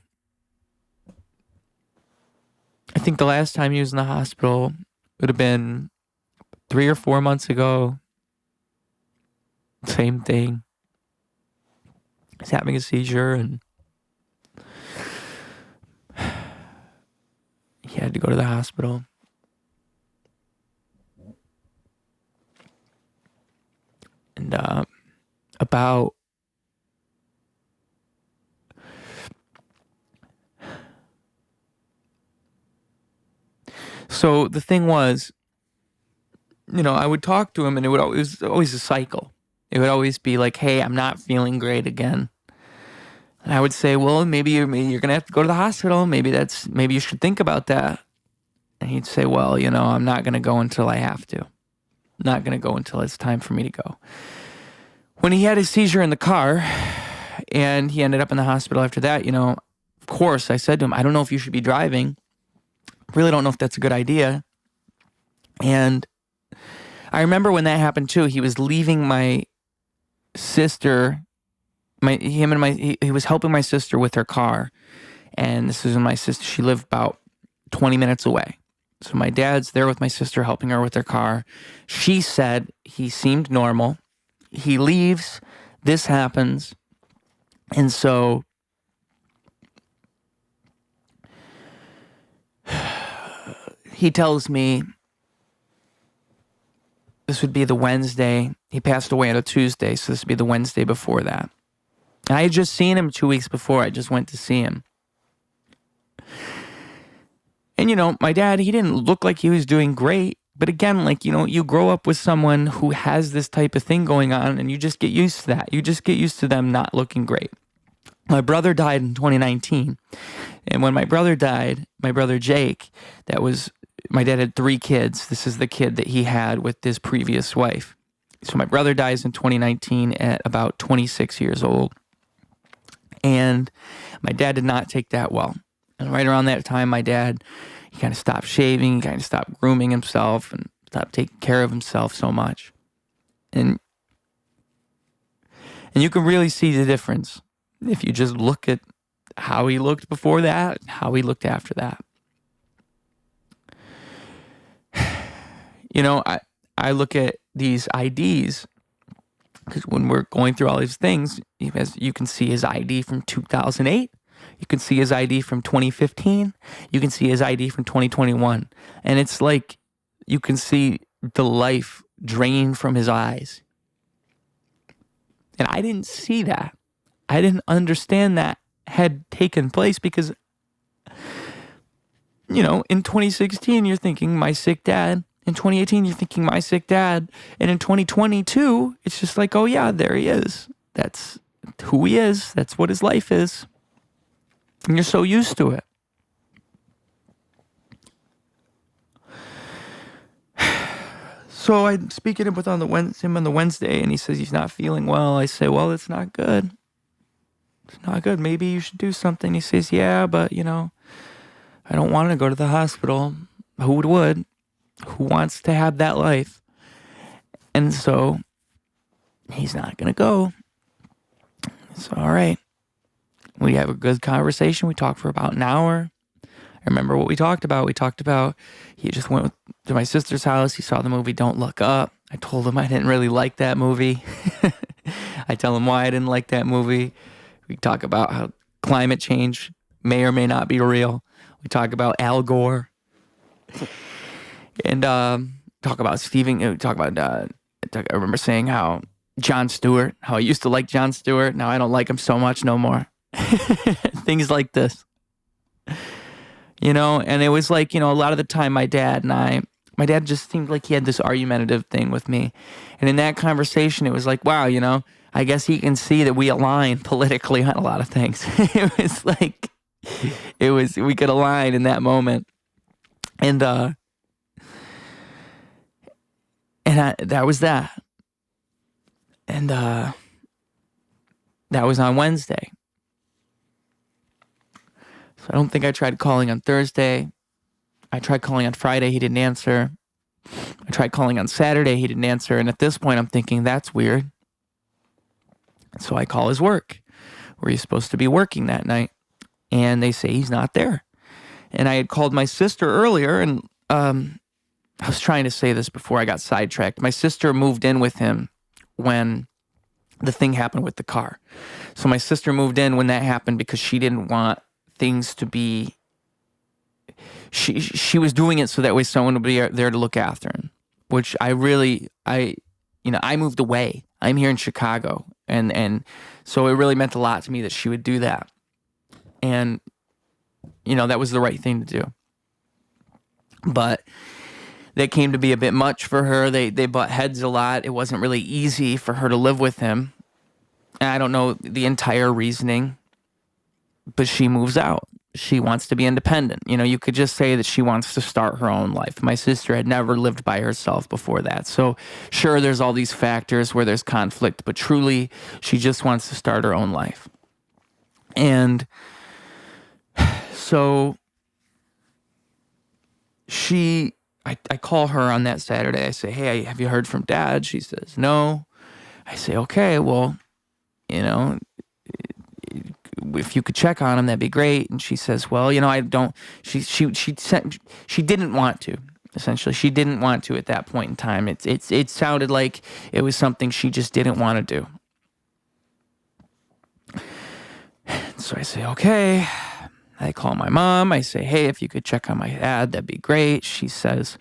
S1: I think the last time he was in the hospital would have been 3 or 4 months ago. Same thing. He's having a seizure, and he had to go to the hospital. And about so the thing was, I would talk to him, and it was always a cycle. It would always be like, hey, I'm not feeling great again. And I would say, well, maybe you're going to have to go to the hospital. Maybe you should think about that. And he'd say, well, I'm not going to go until I have to. I'm not going to go until it's time for me to go. When he had his seizure in the car and he ended up in the hospital after that, of course, I said to him, I don't know if you should be driving. Really don't know if that's a good idea. And I remember when that happened too, he was leaving my sister, he was helping my sister with her car. And this was when my sister, she lived about 20 minutes away. So my dad's there with my sister helping her with her car. She said he seemed normal. He leaves, this happens. And so he tells me this would be the Wednesday. He passed away on a Tuesday, so this would be the Wednesday before that. And I had just seen him 2 weeks before. I just went to see him. And, my dad, he didn't look like he was doing great. But again, you grow up with someone who has this type of thing going on, and you just get used to that. You just get used to them not looking great. My brother died in 2019. And when my brother died, my brother Jake, my dad had 3 kids. This is the kid that he had with his previous wife. So my brother dies in 2019 at about 26 years old. And my dad did not take that well. And right around that time, my dad, he kind of stopped shaving, he kind of stopped grooming himself, and stopped taking care of himself so much. And you can really see the difference if you just look at how he looked before that, and how he looked after that. I look at these IDs, because when we're going through all these things, you can see his ID from 2008. You can see his ID from 2015. You can see his ID from 2021. And it's like you can see the life drain from his eyes. And I didn't see that. I didn't understand that had taken place because, in 2016, you're thinking my sick dad. In 2018, you're thinking my sick dad. And in 2022, it's just like, oh yeah, there he is. That's who he is. That's what his life is. And you're so used to it. So I'm speaking him on the Wednesday, and he says he's not feeling well. I say, well, it's not good. It's not good. Maybe you should do something. He says, yeah, but, I don't want to go to the hospital. Who would? Who wants to have that life? And so he's not going to go. So, all right. We have a good conversation. We talked for about an hour. I remember what we talked about. We talked about he just went to my sister's house. He saw the movie Don't Look Up. I told him I didn't really like that movie. I tell him why I didn't like that movie. We talk about how climate change may or may not be real. We talk about Al Gore. And talk about Stephen. Talk about. I remember saying how Jon Stewart. How I used to like Jon Stewart. Now I don't like him so much no more. Things like this. And it was like, a lot of the time my dad just seemed like he had this argumentative thing with me. And in that conversation, it was like, wow, I guess he can see that we align politically on a lot of things. We could align in that moment. And that was that. And that was on Wednesday. So I don't think I tried calling on Thursday. I tried calling on Friday. He didn't answer. I tried calling on Saturday. He didn't answer. And at this point, I'm thinking, that's weird. So I call his work, where he's supposed to be working that night. And they say he's not there. And I had called my sister earlier, and I was trying to say this before I got sidetracked. My sister moved in with him when the thing happened with the car. So my sister moved in when that happened because she didn't want things to be... She was doing it so that way someone would be there to look after him, which I moved away. I'm here in Chicago. And so it really meant a lot to me that she would do that. And, that was the right thing to do. But that came to be a bit much for her. They butt heads a lot. It wasn't really easy for her to live with him. And I don't know the entire reasoning, but she moves out. She wants to be independent. You could just say that she wants to start her own life. My sister had never lived by herself before that. So sure, there's all these factors where there's conflict, but truly she just wants to start her own life. And so I call her on that Saturday. I say, hey, have you heard from Dad? She says, no. I say, okay, well, if you could check on him, that'd be great. And she says, well, I don't, she didn't want to, essentially. She didn't want to at that point in time. It sounded like it was something she just didn't want to do. So I say, okay. I call my mom. I say, hey, if you could check on my dad, that'd be great. She says,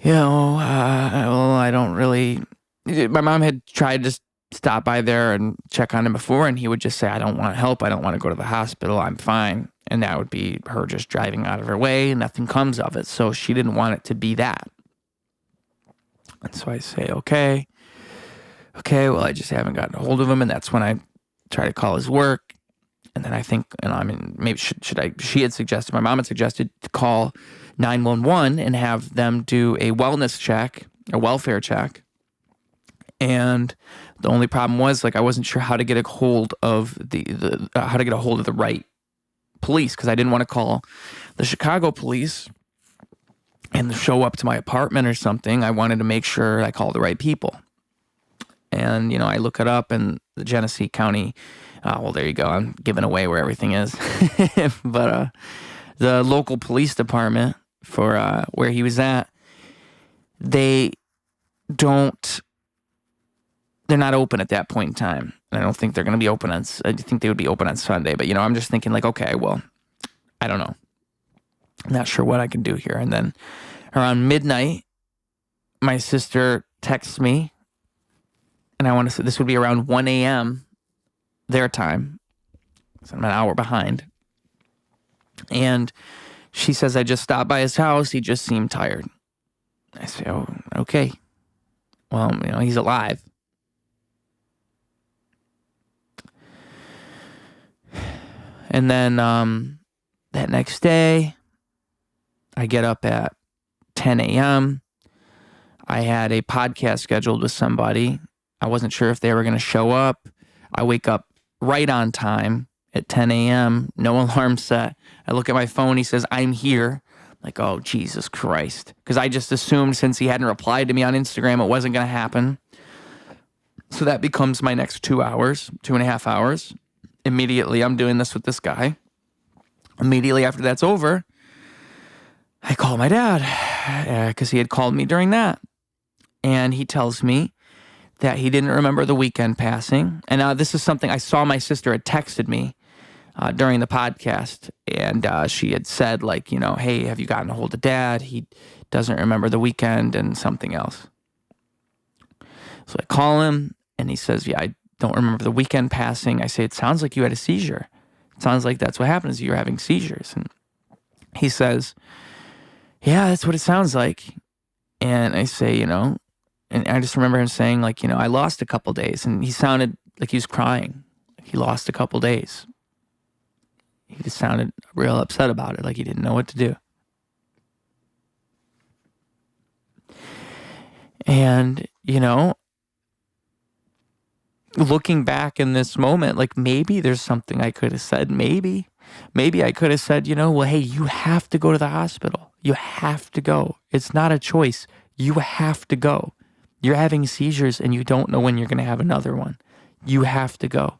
S1: well, I don't really... My mom had tried to stop by there and check on him before, and he would just say, I don't want help. I don't want to go to the hospital. I'm fine. And that would be her just driving out of her way. Nothing comes of it. So she didn't want it to be that. And so I say, okay, well, I just haven't gotten a hold of him. And that's when I try to call his work. And then I think, maybe she had suggested, my mom had suggested to call 911 and have them do a wellness check, a welfare check. And the only problem was, I wasn't sure how to get a hold of the right police, because I didn't want to call the Chicago police and show up to my apartment or something. I wanted to make sure I called the right people. And, I look it up, and the Genesee County, well, there you go. I'm giving away where everything is. But the local police department for where he was at, they're not open at that point in time. And I don't think they're going to be open I think they would be open on Sunday. But, I'm just thinking okay, well, I don't know. I'm not sure what I can do here. And then around midnight, my sister texts me, and I want to say this would be around 1 a.m. their time. So I'm an hour behind. And she says, I just stopped by his house. He just seemed tired. I say, oh, okay. Well, he's alive. And then that next day, I get up at 10 a.m. I had a podcast scheduled with somebody. I wasn't sure if they were going to show up. I wake up right on time at 10 a.m., no alarm set. I look at my phone. He says, I'm here. I'm like, oh, Jesus Christ. Because I just assumed since he hadn't replied to me on Instagram, it wasn't going to happen. So that becomes my next 2 hours, 2.5 hours. Immediately, I'm doing this with this guy. Immediately after that's over, I call my dad because he had called me during that. And he tells me that he didn't remember the weekend passing. And this is something I saw my sister had texted me during the podcast. And she had said, like, you know, hey, have you gotten a hold of Dad? He doesn't remember the weekend and something else. So I call him and he says, yeah, I don't remember the weekend passing. I say, it sounds like you had a seizure. It sounds like that's what happens. You're having seizures. And he says, yeah, that's what it sounds like. And I say, you know, and I just remember him saying, like, you know, I lost a couple days. And he sounded like he was crying. Like he lost a couple days. He just sounded real upset about it, like he didn't know what to do. And, you know, looking back in this moment, like maybe there's something I could have said. Maybe I could have said, you know, well, hey, you have to go to the hospital. You have to go. It's not a choice. You have to go. You're having seizures and you don't know when you're going to have another one. You have to go.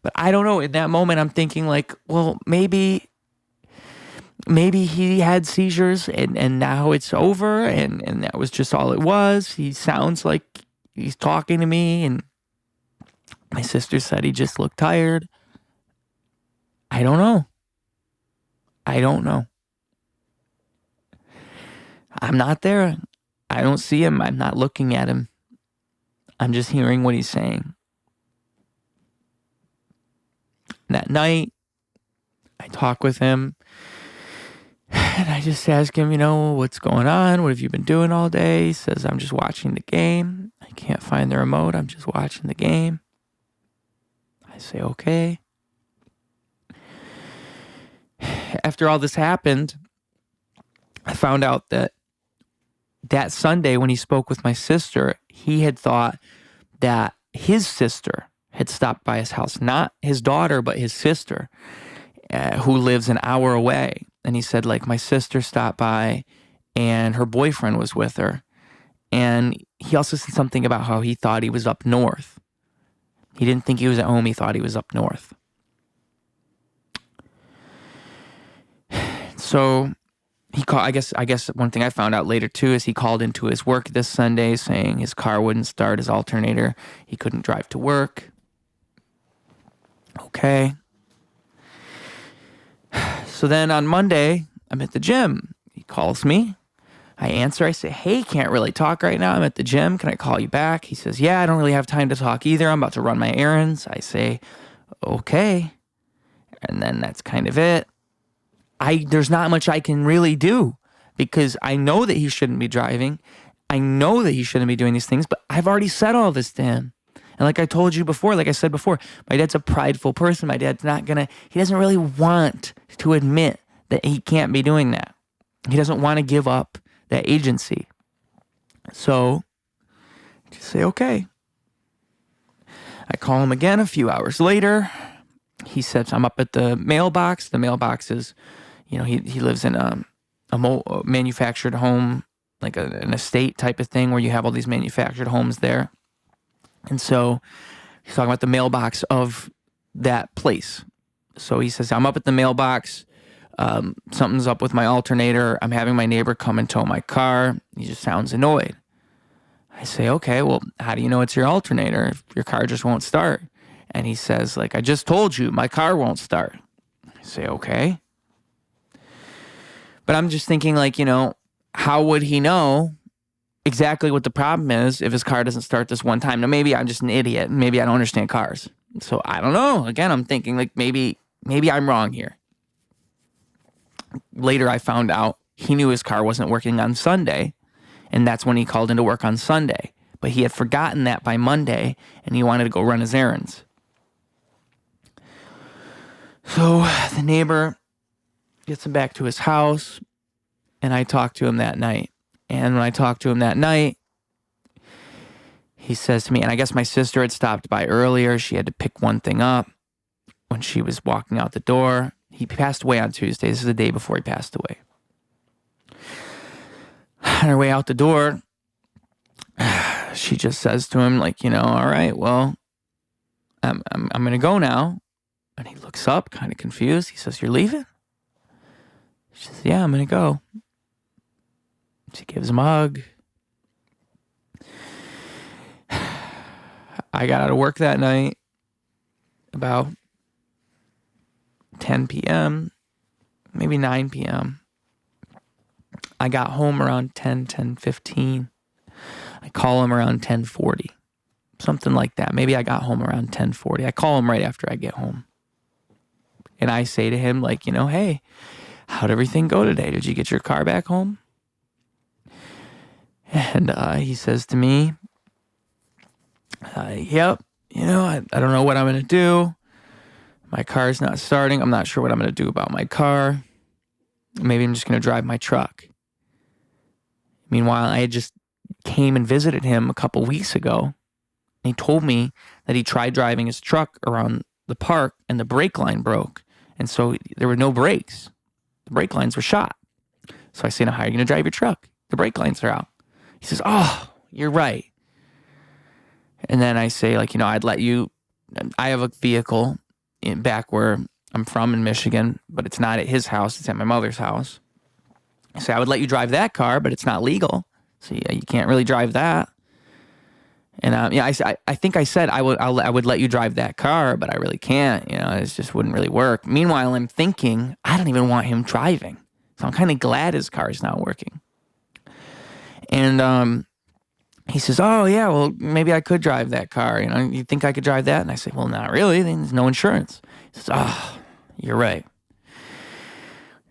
S1: But I don't know. In that moment, I'm thinking like, well, maybe he had seizures and now it's over and that was just all it was. He sounds like he's talking to me and my sister said he just looked tired. I don't know. I'm not there. I don't see him. I'm not looking at him. I'm just hearing what he's saying. And that night, I talk with him and I just ask him, you know, what's going on? What have you been doing all day? He says, I'm just watching the game. I can't find the remote. I'm just watching the game. I say, okay. After all this happened, I found out that Sunday when he spoke with my sister, he had thought that his sister had stopped by his house, not his daughter, but his sister, who lives an hour away. And he said, like, my sister stopped by and her boyfriend was with her. And he also said something about how he thought he was up north. He didn't think he was at home. He thought he was up north. So he called. I guess one thing I found out later too is he called into his work this Sunday saying his car wouldn't start, his alternator. He couldn't drive to work. Okay. So then on Monday, I'm at the gym. He calls me. I answer. I say, hey, can't really talk right now. I'm at the gym. Can I call you back? He says, yeah, I don't really have time to talk either. I'm about to run my errands. I say, okay. And then that's kind of it. There's not much I can really do because I know that he shouldn't be driving. I know that he shouldn't be doing these things, but I've already said all this to him. And like I told you before, like I said before, my dad's a prideful person. My dad's he doesn't really want to admit that he can't be doing that. He doesn't want to give up that agency. So just say, okay. I call him again a few hours later. He says, I'm up at the mailbox. The mailbox is, you know, he lives in a manufactured home, like an estate type of thing where you have all these manufactured homes there. And so he's talking about the mailbox of that place. So he says, I'm up at the mailbox. Something's up with my alternator. I'm having my neighbor come and tow my car. He just sounds annoyed. I say, okay, well, how do you know it's your alternator if your car just won't start? And he says, like, I just told you, my car won't start. I say, okay. But I'm just thinking, like, you know, how would he know exactly what the problem is if his car doesn't start this one time? Now, maybe I'm just an idiot. Maybe I don't understand cars. So I don't know. Again, I'm thinking, like, maybe I'm wrong here. Later, I found out he knew his car wasn't working on Sunday, and that's when he called into work on Sunday. But he had forgotten that by Monday, and he wanted to go run his errands. So the neighbor gets him back to his house, and I talked to him that night. And when I talked to him that night, he says to me, and I guess my sister had stopped by earlier. She had to pick one thing up when she was walking out the door. He passed away on Tuesday. This is the day before he passed away. On her way out the door, she just says to him, like, all right, well, I'm going to go now. And he looks up, kind of confused. He says, "You're leaving?" She says, "Yeah, I'm going to go." She gives him a hug. I got out of work that night about 10 p.m., maybe 9 p.m. I got home around 10:15. I call him around 10:40, something like that. Maybe I got home around 10:40. I call him right after I get home. And I say to him, like, "Hey, how'd everything go today? Did you get your car back home?" And he says to me, "Yep, I don't know what I'm going to do. My car's not starting. I'm not sure what I'm going to do about my car. Maybe I'm just going to drive my truck." Meanwhile, I had just came and visited him a couple weeks ago. He told me that he tried driving his truck around the park and the brake line broke. And so there were no brakes. The brake lines were shot. So I say, "Now, how are you going to drive your truck? The brake lines are out." He says, "Oh, you're right." And then I say, like, I'd let you, I have a vehicle back where I'm from in Michigan, but it's not at his house. It's at my mother's house. I say, "I would let you drive that car, but it's not legal. So yeah, you can't really drive that." And I think I said I would let you drive that car, but I really can't. It just wouldn't really work. Meanwhile, I'm thinking I don't even want him driving, so I'm kind of glad his car is not working. And he says, "Oh yeah, well maybe I could drive that car. You think I could drive that?" And I say, "Well, not really. There's no insurance." He says, "Oh, you're right."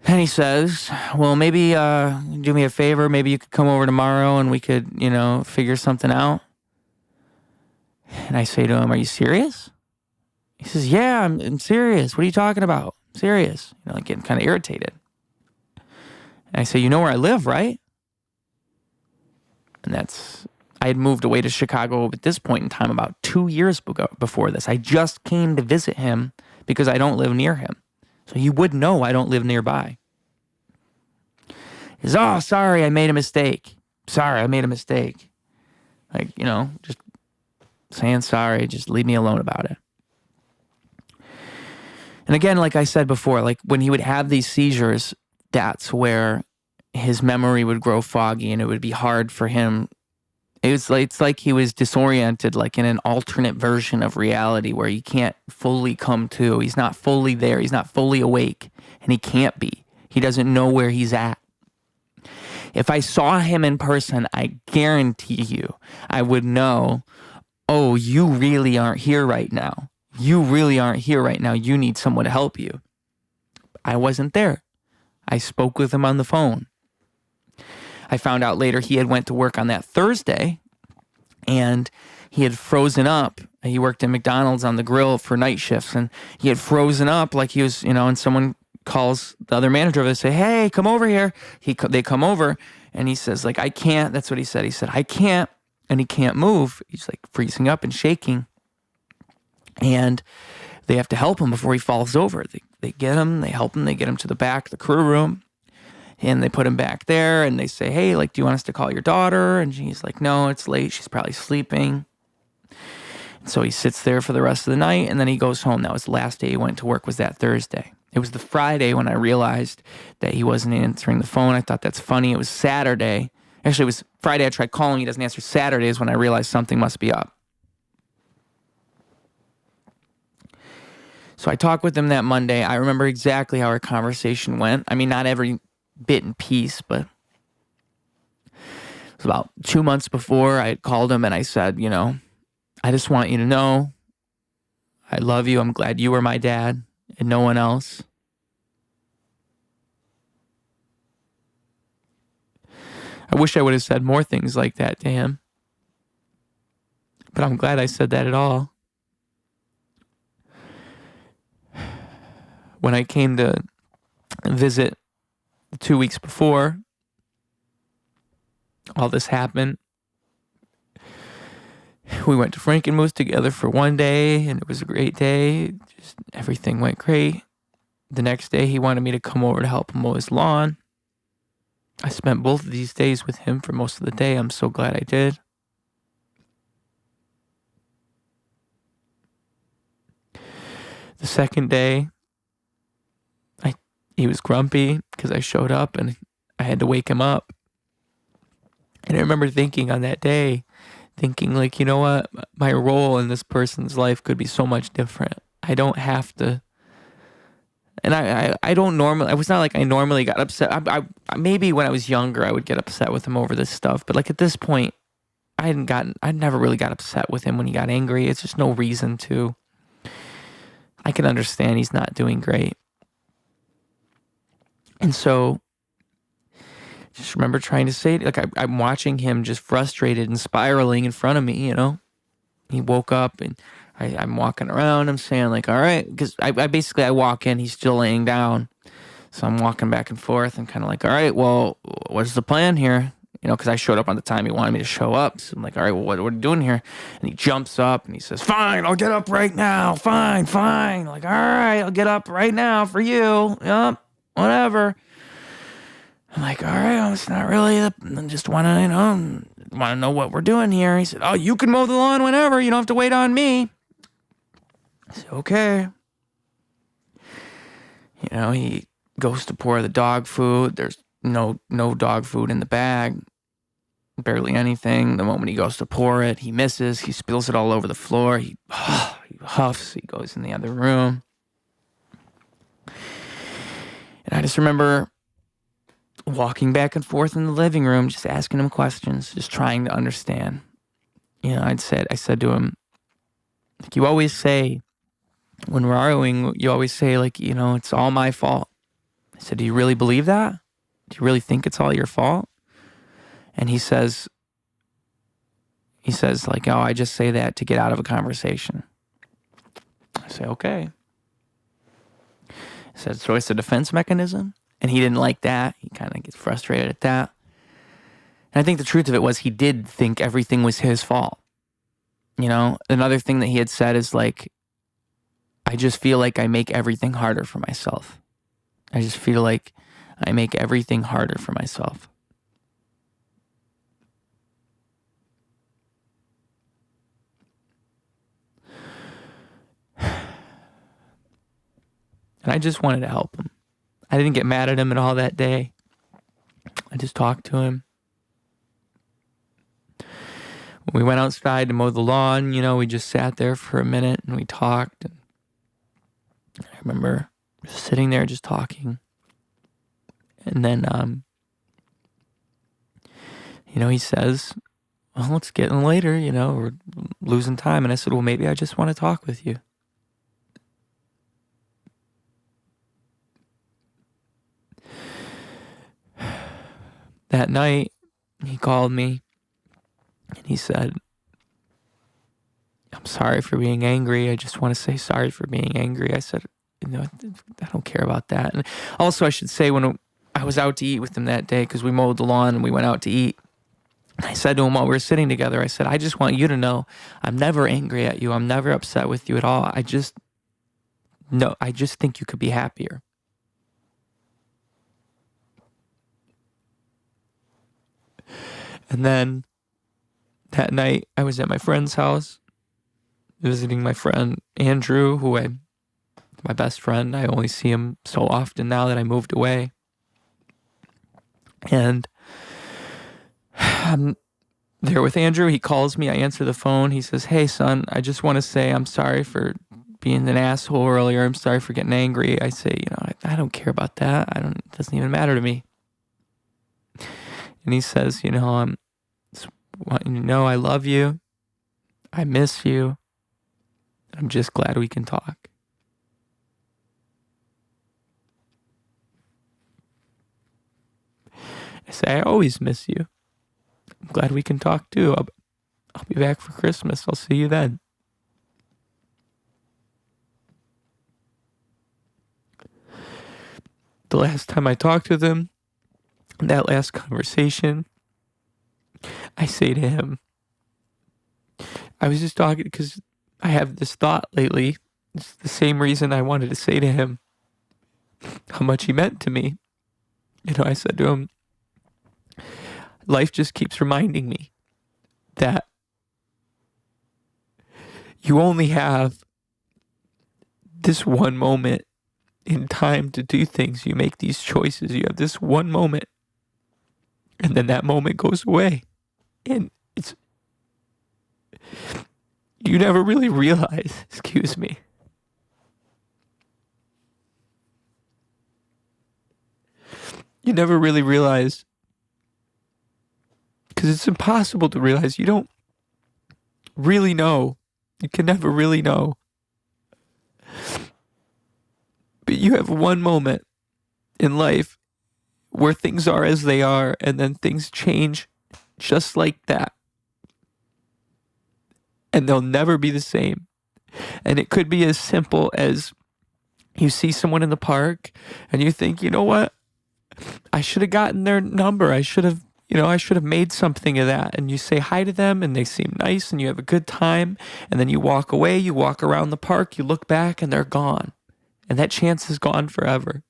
S1: And he says, "Well, maybe do me a favor. Maybe you could come over tomorrow and we could, figure something out." And I say to him, "Are you serious?" He says, "Yeah, I'm serious. What are you talking about? I'm serious." Like getting kind of irritated. And I say, "You know where I live, right?" And I had moved away to Chicago at this point in time about 2 years before this. I just came to visit him because I don't live near him. So he would know I don't live nearby. He says, "Oh, sorry, I made a mistake. Sorry, I made a mistake." Like, just saying sorry, just leave me alone about it. And again, like I said before, like when he would have these seizures, that's where his memory would grow foggy and it would be hard for him. It's like he was disoriented, like in an alternate version of reality where he can't fully come to. He's not fully there. He's not fully awake, and he can't be. He doesn't know where he's at. If I saw him in person, I guarantee you, I would know, "Oh, you really aren't here right now. You really aren't here right now. You need someone to help you." I wasn't there. I spoke with him on the phone. I found out later he had went to work on that Thursday and he had frozen up. He worked at McDonald's on the grill for night shifts, and he had frozen up like he was, and someone calls the other manager and say, "Hey, come over here." They come over and he says, like, "I can't." That's what he said. He said, "I can't." And he can't move. He's like freezing up and shaking. And they have to help him before he falls over. They get him, they help him, they get him to the back of the crew room. And they put him back there and they say, "Hey, like, do you want us to call your daughter?" And he's like, "No, it's late. She's probably sleeping." And so he sits there for the rest of the night and then he goes home. That was the last day he went to work, was that Thursday. It was the Friday when I realized that he wasn't answering the phone. I thought, that's funny. It was Saturday. Actually, it was Friday. I tried calling. He doesn't answer. Saturday is when I realized something must be up. So I talked with him that Monday. I remember exactly how our conversation went. I mean, not every bit and piece, but it was about 2 months before I had called him and I said, "I just want you to know I love you. I'm glad you were my dad and no one else. I wish I would have said more things like that to him, but I'm glad I said that at all. When I came to visit 2 weeks before all this happened, We went to Frankenmuth together for one day, and it was a great day. Just everything went great. The next day, he wanted me to come over to help him mow his lawn. I spent both of these days with him for most of the day. I'm so glad I did. The second day, he was grumpy because I showed up and I had to wake him up. And I remember thinking on that day, like, you know what? My role in this person's life could be so much different. I don't have to. And I don't normally, it was not like I normally got upset. I maybe when I was younger, I would get upset with him over this stuff. But like at this point, I never really got upset with him when he got angry. It's just no reason to. I can understand he's not doing great. And so, just remember trying to say, like, I'm watching him just frustrated and spiraling in front of me, you know? He woke up and I'm walking around. I'm saying, like, all right, because I basically walk in, he's still laying down. So I'm walking back and forth and kind of like, all right, well, what's the plan here? You know, because I showed up on the time he wanted me to show up. So I'm like, all right, well, what are you doing here? And he jumps up and he says, fine, I'll get up right now. Fine. Like, all right, I'll get up right now for you. Yep, whatever. I'm like, all right, it's not really, I just want to know what we're doing here. He said, oh, you can mow the lawn whenever. You don't have to wait on me. I said, okay. You know, he goes to pour the dog food. There's no dog food in the bag. Barely anything. The moment he goes to pour it, he misses. He spills it all over the floor. He huffs. He goes in the other room. And I just remember walking back and forth in the living room, just asking him questions, just trying to understand. You know, I said to him, like, you always say, when we're arguing, you always say, like, you know, it's all my fault. I said, do you really believe that? Do you really think it's all your fault? And he says, like, oh, I just say that to get out of a conversation. I say, okay. He said, so it's a defense mechanism? And he didn't like that. He kind of gets frustrated at that. And I think the truth of it was he did think everything was his fault. You know, another thing that he had said is like, I just feel like I make everything harder for myself. I just feel like I make everything harder for myself. And I just wanted to help him. I didn't get mad at him at all that day. I just talked to him. When we went outside to mow the lawn, you know, we just sat there for a minute and we talked. And I remember just sitting there just talking. And then, you know, he says, well, it's getting later, you know, we're losing time. And I said, well, maybe I just want to talk with you. That night, he called me and he said, I'm sorry for being angry. I just want to say sorry for being angry. I said, you know, I don't care about that. And also, I should say, when I was out to eat with him that day, because we mowed the lawn and we went out to eat, I said to him while we were sitting together, I said, I just want you to know I'm never angry at you. I'm never upset with you at all. I just think you could be happier. And then that night, I was at my friend's house, visiting my friend Andrew, my best friend. I only see him so often now that I moved away. And I'm there with Andrew. He calls me. I answer the phone. He says, hey, son, I just want to say I'm sorry for being an asshole earlier. I'm sorry for getting angry. I say, you know, I don't care about that. It doesn't even matter to me. And he says, you know, I love you. I miss you. I'm just glad we can talk. I say, I always miss you. I'm glad we can talk too. I'll be back for Christmas. I'll see you then. The last time I talked with him, that last conversation, I say to him, I was just talking because I have this thought lately. It's the same reason I wanted to say to him how much he meant to me. I said to him, life just keeps reminding me that you only have this one moment in time to do things. You make these choices. You have this one moment, and then that moment goes away. And you never really realize, excuse me. You never really realize, because it's impossible to realize. You don't really know. You can never really know. But you have one moment in life where things are as they are, and then things change just like that. And they'll never be the same. And it could be as simple as you see someone in the park and you think, you know what? I should have gotten their number. I should have made something of that. And you say hi to them and they seem nice and you have a good time. And then you walk away, you walk around the park, you look back and they're gone. And that chance is gone forever.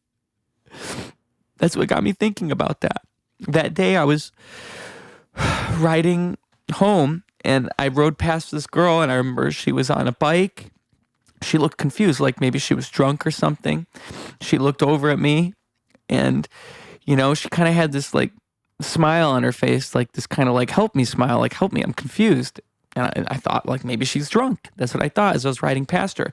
S1: That's what got me thinking about that. That day I was riding home and I rode past this girl and I remember she was on a bike. She looked confused, like maybe she was drunk or something. She looked over at me and, she kind of had this like smile on her face, like this kind of like help me smile, like help me, I'm confused. And I thought like maybe she's drunk. That's what I thought as I was riding past her.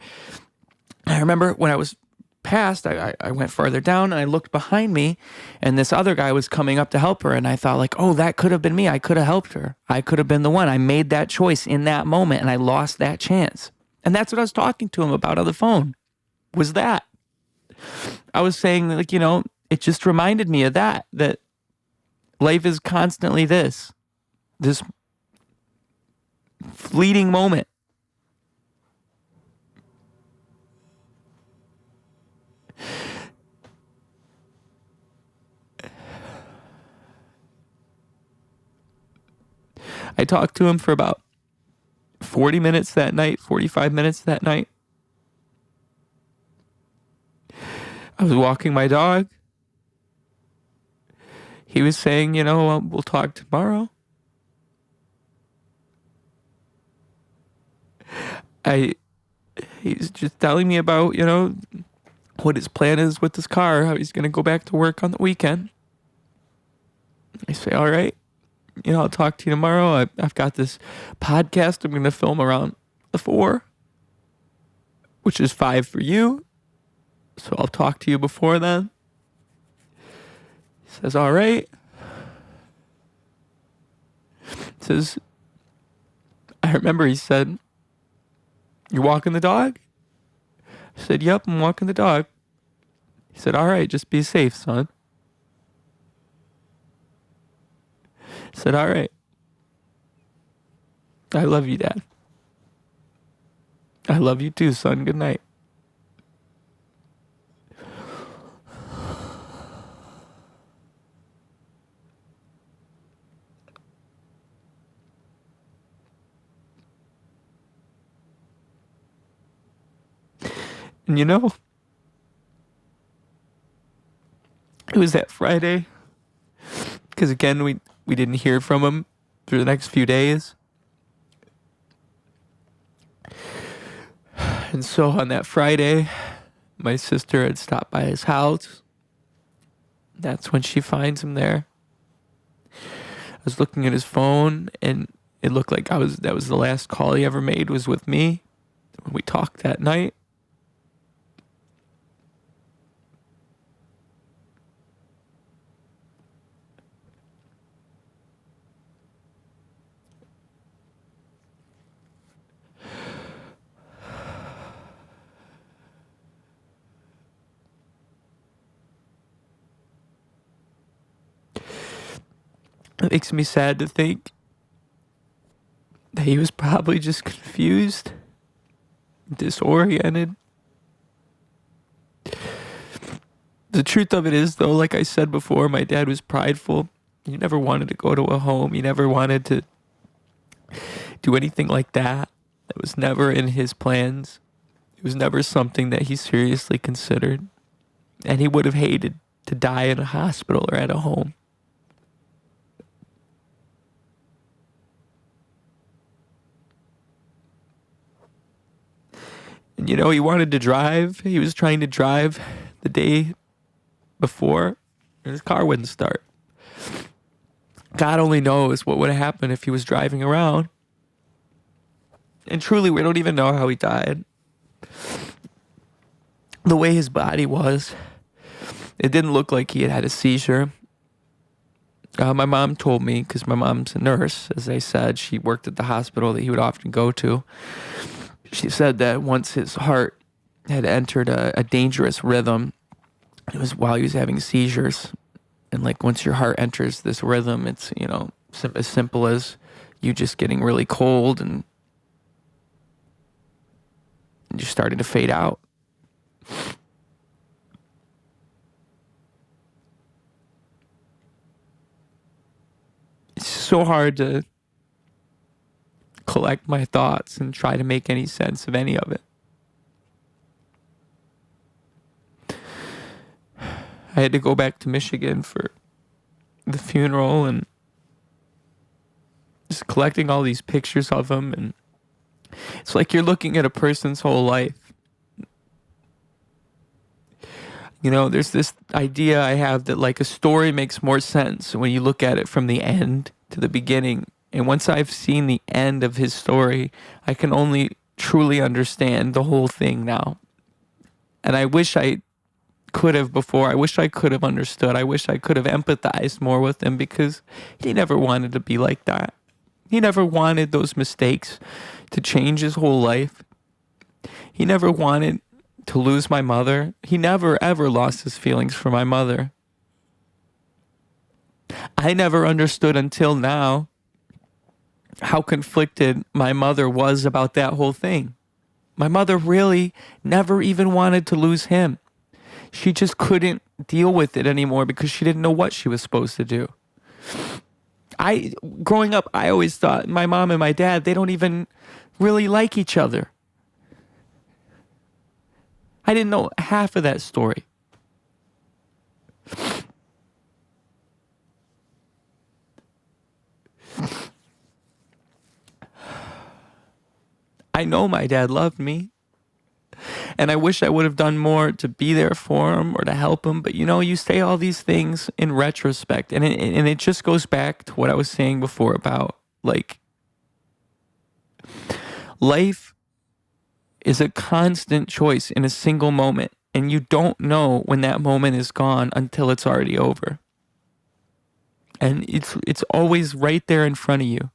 S1: I remember when I was past, I went farther down and I looked behind me and this other guy was coming up to help her. And I thought like, oh, that could have been me. I could have helped her. I could have been the one. I made that choice in that moment and I lost that chance. And that's what I was talking to him about on the phone, was that. I was saying like, it just reminded me of that life is constantly this fleeting moment. I talked to him for about 40 minutes that night, 45 minutes that night. I was walking my dog. He was saying, we'll talk tomorrow. He's just telling me about, what his plan is with his car, how he's going to go back to work on the weekend. I say, all right, I'll talk to you tomorrow. I've got this podcast I'm going to film around 4, which is 5 for you. So I'll talk to you before then. He says, all right. I remember he said, you walking the dog? I said, yep, I'm walking the dog. He said, all right, just be safe, son. I said, all right. I love you, Dad. I love you too, son. Good night. And it was that Friday, because again, we didn't hear from him for the next few days. And so on that Friday, my sister had stopped by his house. That's when she finds him there. I was looking at his phone, and it looked like that was the last call he ever made was with me when we talked that night. It makes me sad to think that he was probably just confused, disoriented. The truth of it is, though, like I said before, my dad was prideful. He never wanted to go to a home. He never wanted to do anything like that. That was never in his plans. It was never something that he seriously considered. And he would have hated to die in a hospital or at a home. And he wanted to drive. He was trying to drive the day before, and his car wouldn't start. God only knows what would have happened if he was driving around. And truly, we don't even know how he died. The way his body was, it didn't look like he had had a seizure. My mom told me, because my mom's a nurse, as I said, she worked at the hospital that he would often go to. She said that once his heart had entered a dangerous rhythm, it was while he was having seizures. And like once your heart enters this rhythm, it's, as simple as you just getting really cold and you're starting to fade out. It's so hard to collect my thoughts and try to make any sense of any of it. I had to go back to Michigan for the funeral and just collecting all these pictures of him. And it's like you're looking at a person's whole life. There's this idea I have that like a story makes more sense when you look at it from the end to the beginning. And once I've seen the end of his story, I can only truly understand the whole thing now. And I wish I could have before. I wish I could have understood. I wish I could have empathized more with him, because he never wanted to be like that. He never wanted those mistakes to change his whole life. He never wanted to lose my mother. He never ever lost his feelings for my mother. I never understood until now how conflicted my mother was about that whole thing. My mother really never even wanted to lose him. She just couldn't deal with it anymore because she didn't know what she was supposed to do. Growing up, I always thought my mom and my dad, they don't even really like each other. I didn't know half of that story. I know my dad loved me. And I wish I would have done more to be there for him or to help him. But you say all these things in retrospect. And it just goes back to what I was saying before about like life is a constant choice in a single moment. And you don't know when that moment is gone until it's already over. And it's always right there in front of you.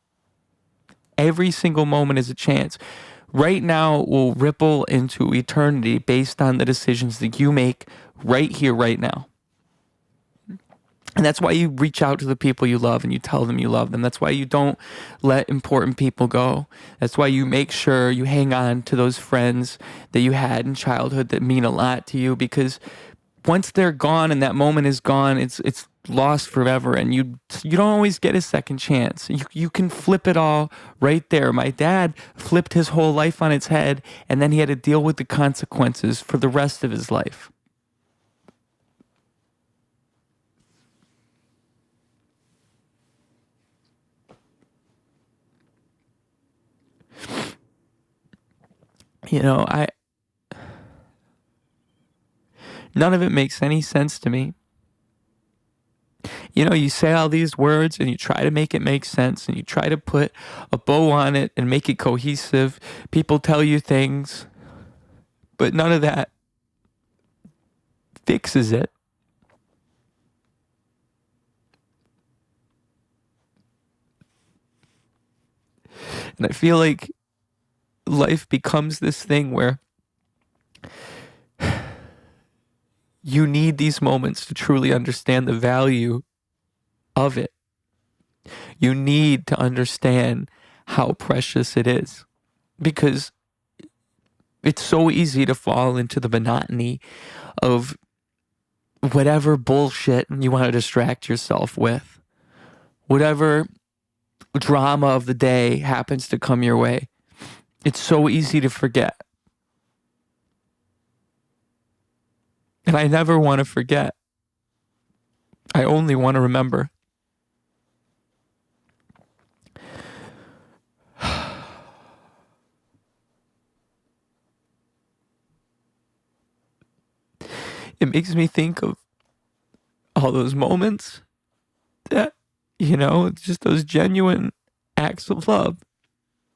S1: Every single moment is a chance. Right now will ripple into eternity based on the decisions that you make right here, right now. And that's why you reach out to the people you love and you tell them you love them. That's why you don't let important people go. That's why you make sure you hang on to those friends that you had in childhood that mean a lot to you, because once they're gone and that moment is gone, it's lost forever, and you don't always get a second chance. You can flip it all right there. My dad flipped his whole life on its head, and then he had to deal with the consequences for the rest of his life. None of it makes any sense to me. You say all these words and you try to make it make sense and you try to put a bow on it and make it cohesive. People tell you things, but none of that fixes it. And I feel like life becomes this thing where you need these moments to truly understand the value of it. You need to understand how precious it is, because it's so easy to fall into the monotony of whatever bullshit you want to distract yourself with, whatever drama of the day happens to come your way, it's so easy to forget. And I never want to forget. I only want to remember. It makes me think of all those moments that, just those genuine acts of love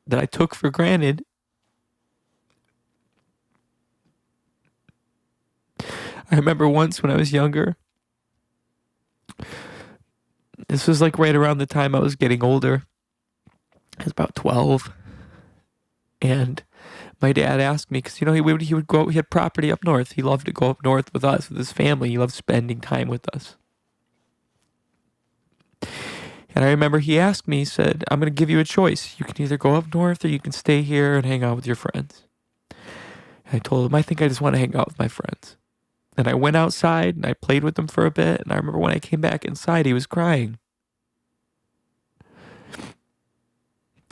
S1: that I took for granted. I remember once when I was younger, this was like right around the time I was getting older. I was about 12. And my dad asked me, because, he would go, he had property up north. He loved to go up north with us, with his family. He loved spending time with us. And I remember he asked me, he said, I'm going to give you a choice. You can either go up north or you can stay here and hang out with your friends. And I told him, I think I just want to hang out with my friends. And I went outside and I played with them for a bit. And I remember when I came back inside, he was crying.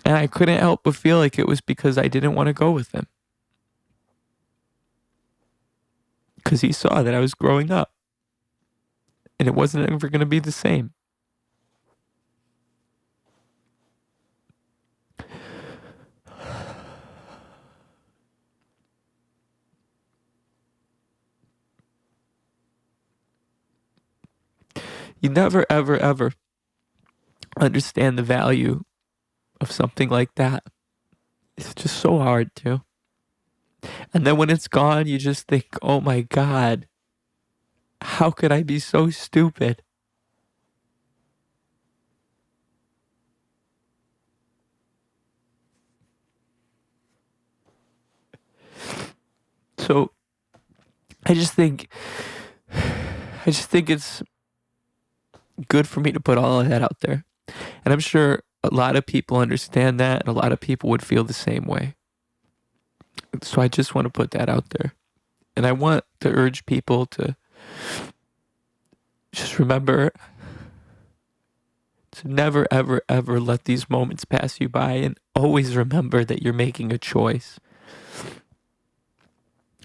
S1: And I couldn't help but feel like it was because I didn't want to go with him. Because he saw that I was growing up. And it wasn't ever going to be the same. You never, ever, ever understand the value of something like that. It's just so hard to. And then when it's gone, you just think, oh my God, how could I be so stupid? So I just think it's good for me to put all of that out there. And I'm sure a lot of people understand that, and a lot of people would feel the same way. So I just want to put that out there. And I want to urge people to just remember to never, ever, ever let these moments pass you by, and always remember that you're making a choice.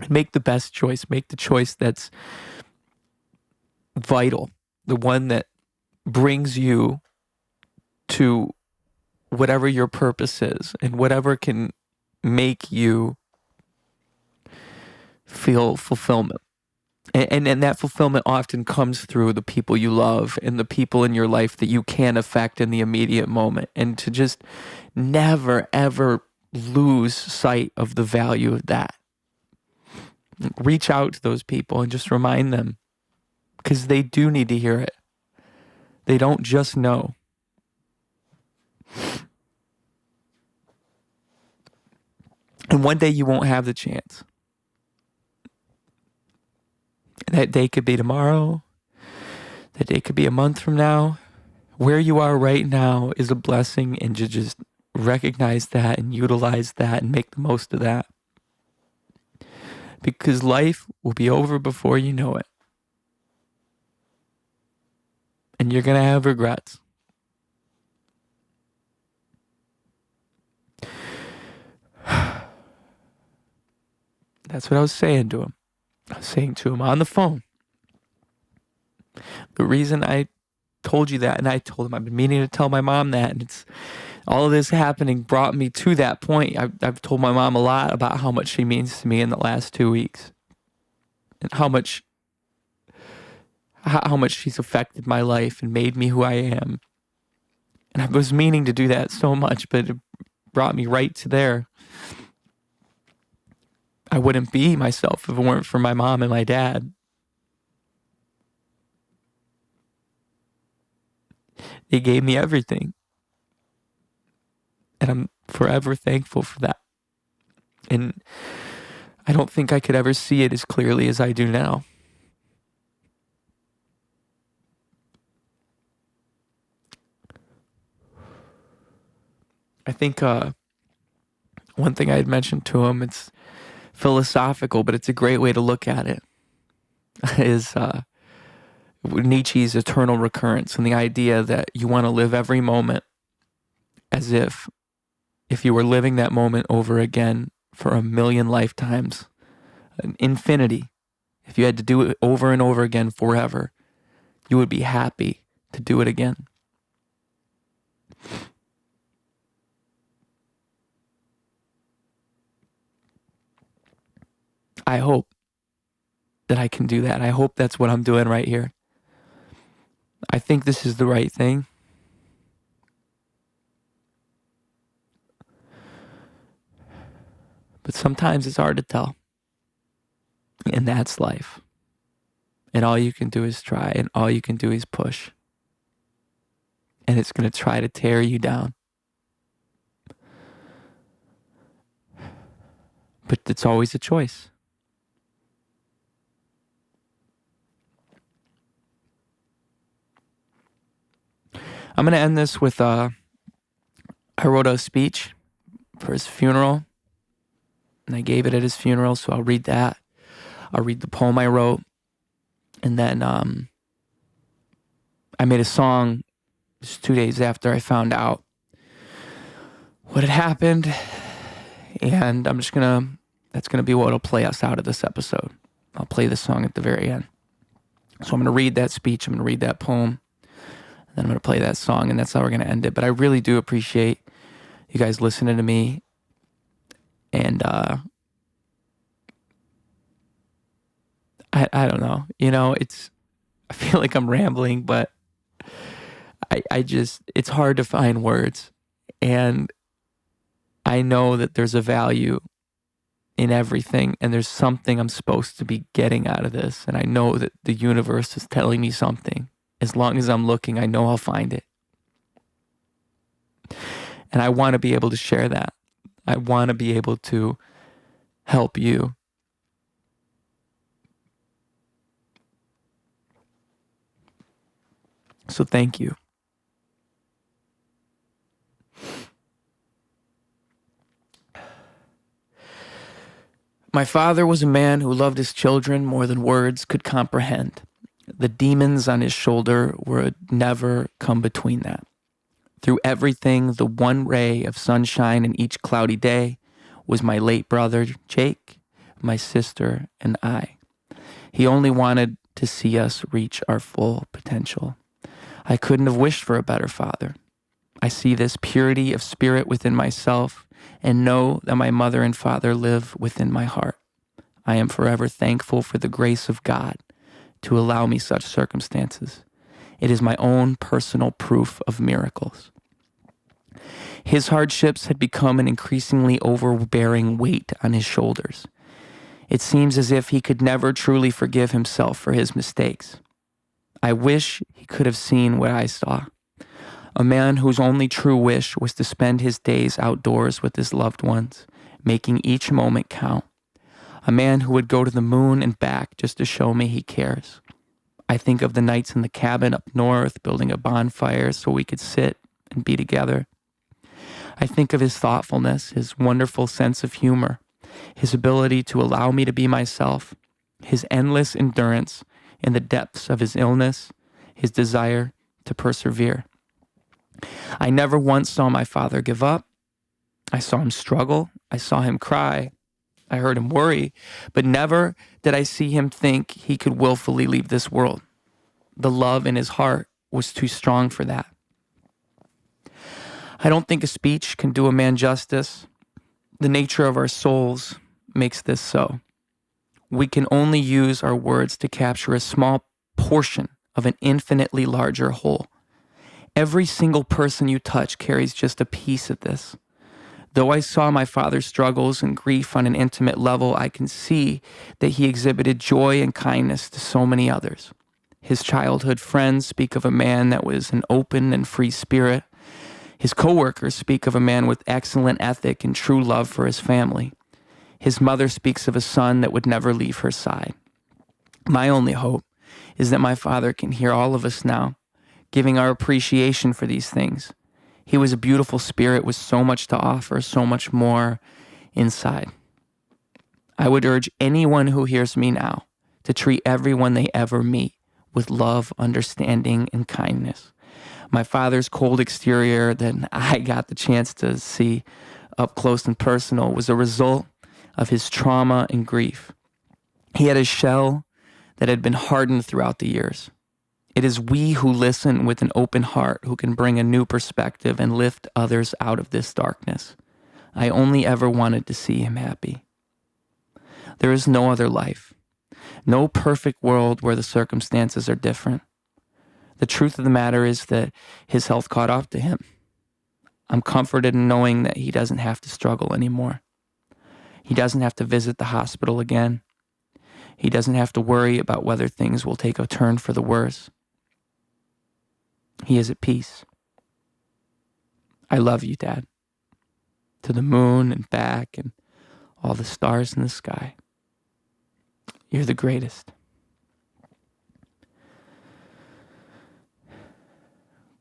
S1: Make the best choice. Make the choice that's vital, the one that brings you to whatever your purpose is and whatever can make you feel fulfillment. And that fulfillment often comes through the people you love and the people in your life that you can affect in the immediate moment. And to just never, ever lose sight of the value of that. Reach out to those people and just remind them, because they do need to hear it. They don't just know. And one day you won't have the chance. That day could be tomorrow. That day could be a month from now. Where you are right now is a blessing, and to just recognize that and utilize that and make the most of that. Because life will be over before you know it. And you're going to have regrets. That's what I was saying to him. I was saying to him on the phone. The reason I told you that, and I told him I've been meaning to tell my mom that, and it's all of this happening brought me to that point. I've told my mom a lot about how much she means to me in the last 2 weeks, and how much she's affected my life and made me who I am. And I was meaning to do that so much, but it brought me right to there. I wouldn't be myself if it weren't for my mom and my dad. They gave me everything. And I'm forever thankful for that. And I don't think I could ever see it as clearly as I do now. I think one thing I had mentioned to him, it's philosophical, but it's a great way to look at it, is Nietzsche's eternal recurrence, and the idea that you want to live every moment as if you were living that moment over again for a million lifetimes, an infinity, if you had to do it over and over again forever, you would be happy to do it again. I hope that I can do that. I hope that's what I'm doing right here. I think this is the right thing. But sometimes it's hard to tell. And that's life. And all you can do is try, and all you can do is push. And it's going to try to tear you down. But it's always a choice. I'm going to end this with, I wrote a speech for his funeral, and I gave it at his funeral, so I'll read that. I'll read the poem I wrote, and then I made a song just 2 days after I found out what had happened, and that's going to be what will play us out of this episode. I'll play the song at the very end. So I'm going to read that speech, I'm going to read that poem, and then I'm going to play that song, and that's how we're going to end it. But I really do appreciate you guys listening to me, and I don't know, I feel like I'm rambling, but it's hard to find words, and I know that there's a value in everything, and there's something I'm supposed to be getting out of this, and I know that the universe is telling me something. As long as I'm looking, I know I'll find it. And I want to be able to share that. I want to be able to help you. So thank you. My father was a man who loved his children more than words could comprehend. The demons on his shoulder would never come between that. Through everything, the one ray of sunshine in each cloudy day was my late brother, Jake, my sister, and I. He only wanted to see us reach our full potential. I couldn't have wished for a better father. I see this purity of spirit within myself and know that my mother and father live within my heart. I am forever thankful for the grace of God to allow me such circumstances. It is my own personal proof of miracles. His hardships had become an increasingly overbearing weight on his shoulders. It seems as if he could never truly forgive himself for his mistakes. I wish he could have seen what I saw. A man whose only true wish was to spend his days outdoors with his loved ones, making each moment count. A man who would go to the moon and back just to show me he cares. I think of the nights in the cabin up north, building a bonfire so we could sit and be together. I think of his thoughtfulness, his wonderful sense of humor, his ability to allow me to be myself, his endless endurance in the depths of his illness, his desire to persevere. I never once saw my father give up. I saw him struggle. I saw him cry. I heard him worry, but never did I see him think he could willfully leave this world. The love in his heart was too strong for that. I don't think a speech can do a man justice. The nature of our souls makes this so. We can only use our words to capture a small portion of an infinitely larger whole. Every single person you touch carries just a piece of this. Though I saw my father's struggles and grief on an intimate level, I can see that he exhibited joy and kindness to so many others. His childhood friends speak of a man that was an open and free spirit. His coworkers speak of a man with excellent ethic and true love for his family. His mother speaks of a son that would never leave her side. My only hope is that my father can hear all of us now, giving our appreciation for these things. He was a beautiful spirit with so much to offer, so much more inside. I would urge anyone who hears me now to treat everyone they ever meet with love, understanding, and kindness. My father's cold exterior that I got the chance to see up close and personal was a result of his trauma and grief. He had a shell that had been hardened throughout the years. It is we who listen with an open heart who can bring a new perspective and lift others out of this darkness. I only ever wanted to see him happy. There is no other life, no perfect world where the circumstances are different. The truth of the matter is that his health caught up to him. I'm comforted in knowing that he doesn't have to struggle anymore. He doesn't have to visit the hospital again. He doesn't have to worry about whether things will take a turn for the worse. He is at peace. I love you, Dad. To the moon and back and all the stars in the sky. You're the greatest.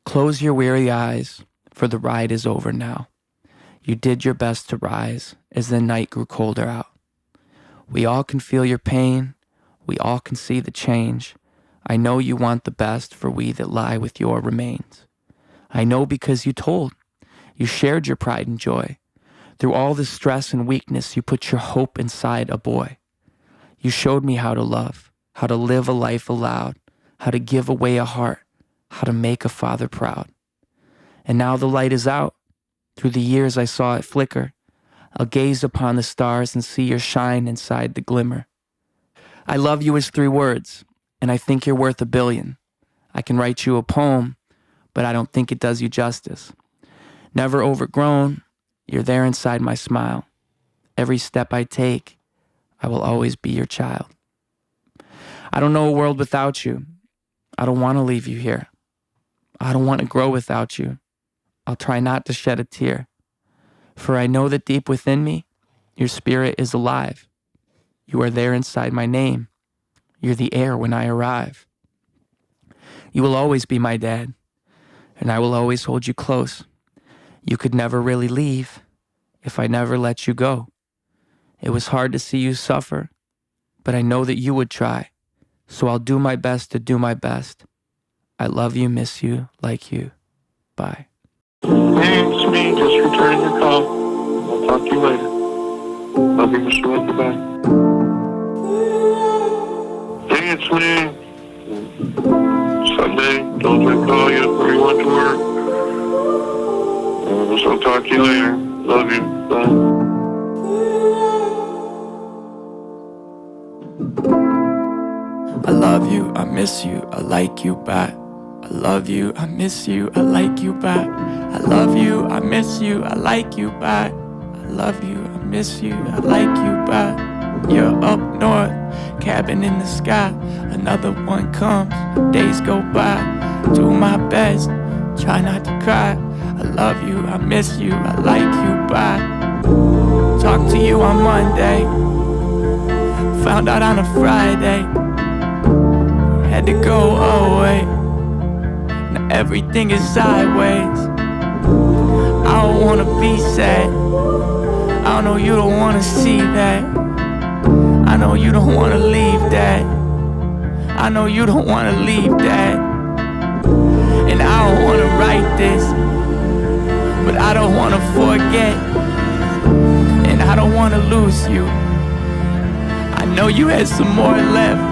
S1: Close your weary eyes, for the ride is over now. You did your best to rise as the night grew colder out. We all can feel your pain. We all can see the change. I know you want the best for we that lie with your remains. I know because you told. You shared your pride and joy. Through all the stress and weakness, you put your hope inside a boy. You showed me how to love, how to live a life aloud, how to give away a heart, how to make a father proud. And now the light is out. Through the years I saw it flicker. I'll gaze upon the stars and see your shine inside the glimmer. I love you as 3 words, and I think you're worth 1 billion. I can write you a poem, but I don't think it does you justice. Never overgrown, you're there inside my smile. Every step I take, I will always be your child. I don't know a world without you. I don't want to leave you here. I don't want to grow without you. I'll try not to shed a tear. For I know that deep within me, your spirit is alive. You are there inside my name. You're the air when I arrive. You will always be my dad, and I will always hold you close. You could never really leave if I never let you go. It was hard to see you suffer, but I know that you would try. So I'll do my best to do my best. I love you, miss you, like you. Bye.
S2: Hey, it's me, just returning your call. I'll talk to you later. Love you, Mr. Wood. Goodbye. Hey, it's me. Sunday, don't I call you before you went to work? So I'll talk to you later. Love you. Bye.
S1: I love you, I miss you, I like you back. I love you, I miss you, I like you back. I love you, I miss you, I like you back. I love you, I miss you, I like you back. You're up north, cabin in the sky. Another one comes, days go by. Do my best, try not to cry. I love you, I miss you, I like you back. Talk to you on Monday, found out on a Friday. Had to go away. Now everything is sideways. I don't wanna be sad. I know you don't wanna see that. I know you don't wanna leave that. I know you don't wanna leave that. And I don't wanna write this, but I don't wanna forget. And I don't wanna lose you. I know you had some more left.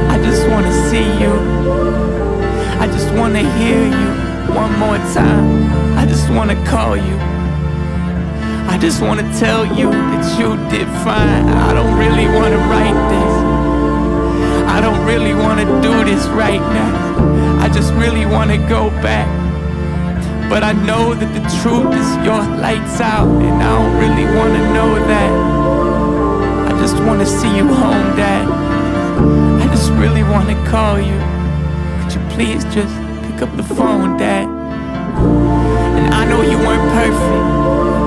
S1: I just wanna see you. I just wanna hear you one more time. I just wanna call you. I just wanna tell you that you did fine. I don't really wanna write this. I don't really wanna do this right now. I just really wanna go back. But I know that the truth is your lights out, and I don't really wanna know that. I just wanna see you home, Dad. I just really wanna call you. Could you please just pick up the phone, Dad? And I know you weren't perfect,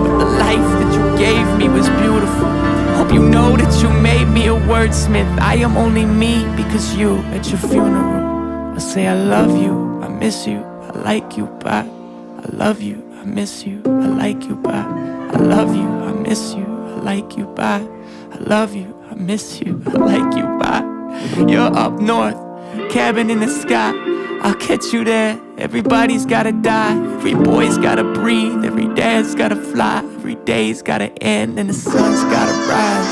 S1: but the life that you gave me was beautiful. Hope you know that you made me a wordsmith. I am only me because you at your funeral. I say I love you, I miss you, I like you, bye. I love you, I miss you, I like you, bye. I love you, I miss you, I like you, bye. I love you, I miss you, I like you, bye. You're up north, cabin in the sky. I'll catch you there Everybody's gotta die, every boy's gotta breathe, every dad's gotta fly, every day's gotta end, and the sun's gotta rise.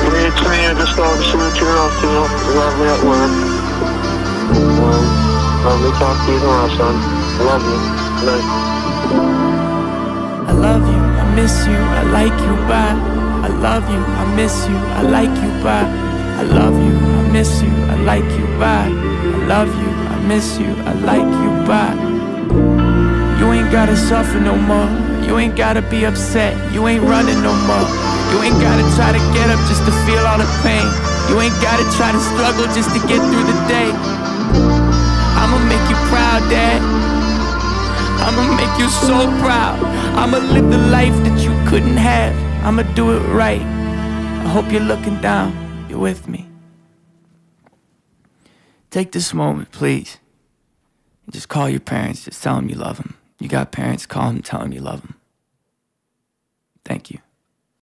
S2: Hey, it's me. I just called to see what you're up to. Love me at work. Lovely talk to you tomorrow, son. Love you. Good night.
S1: I love you, I miss you, I like you, bye. I love you, I miss you, I like you, bye. I love you, I miss you, I like you, bye. I love you, I miss you, I like you, bye. You ain't gotta suffer no more. You ain't gotta be upset. You ain't running no more. You ain't gotta try to get up just to feel all the pain. You ain't gotta try to struggle just to get through the day. I'ma make you proud, Dad. I'ma make you so proud. I'ma live the life that you couldn't have. I'ma do it right. I hope you're looking down. You're with me. Take this moment, please. Just call your parents. Just tell them you love them. You got parents, call them, tell them you love them. Thank you.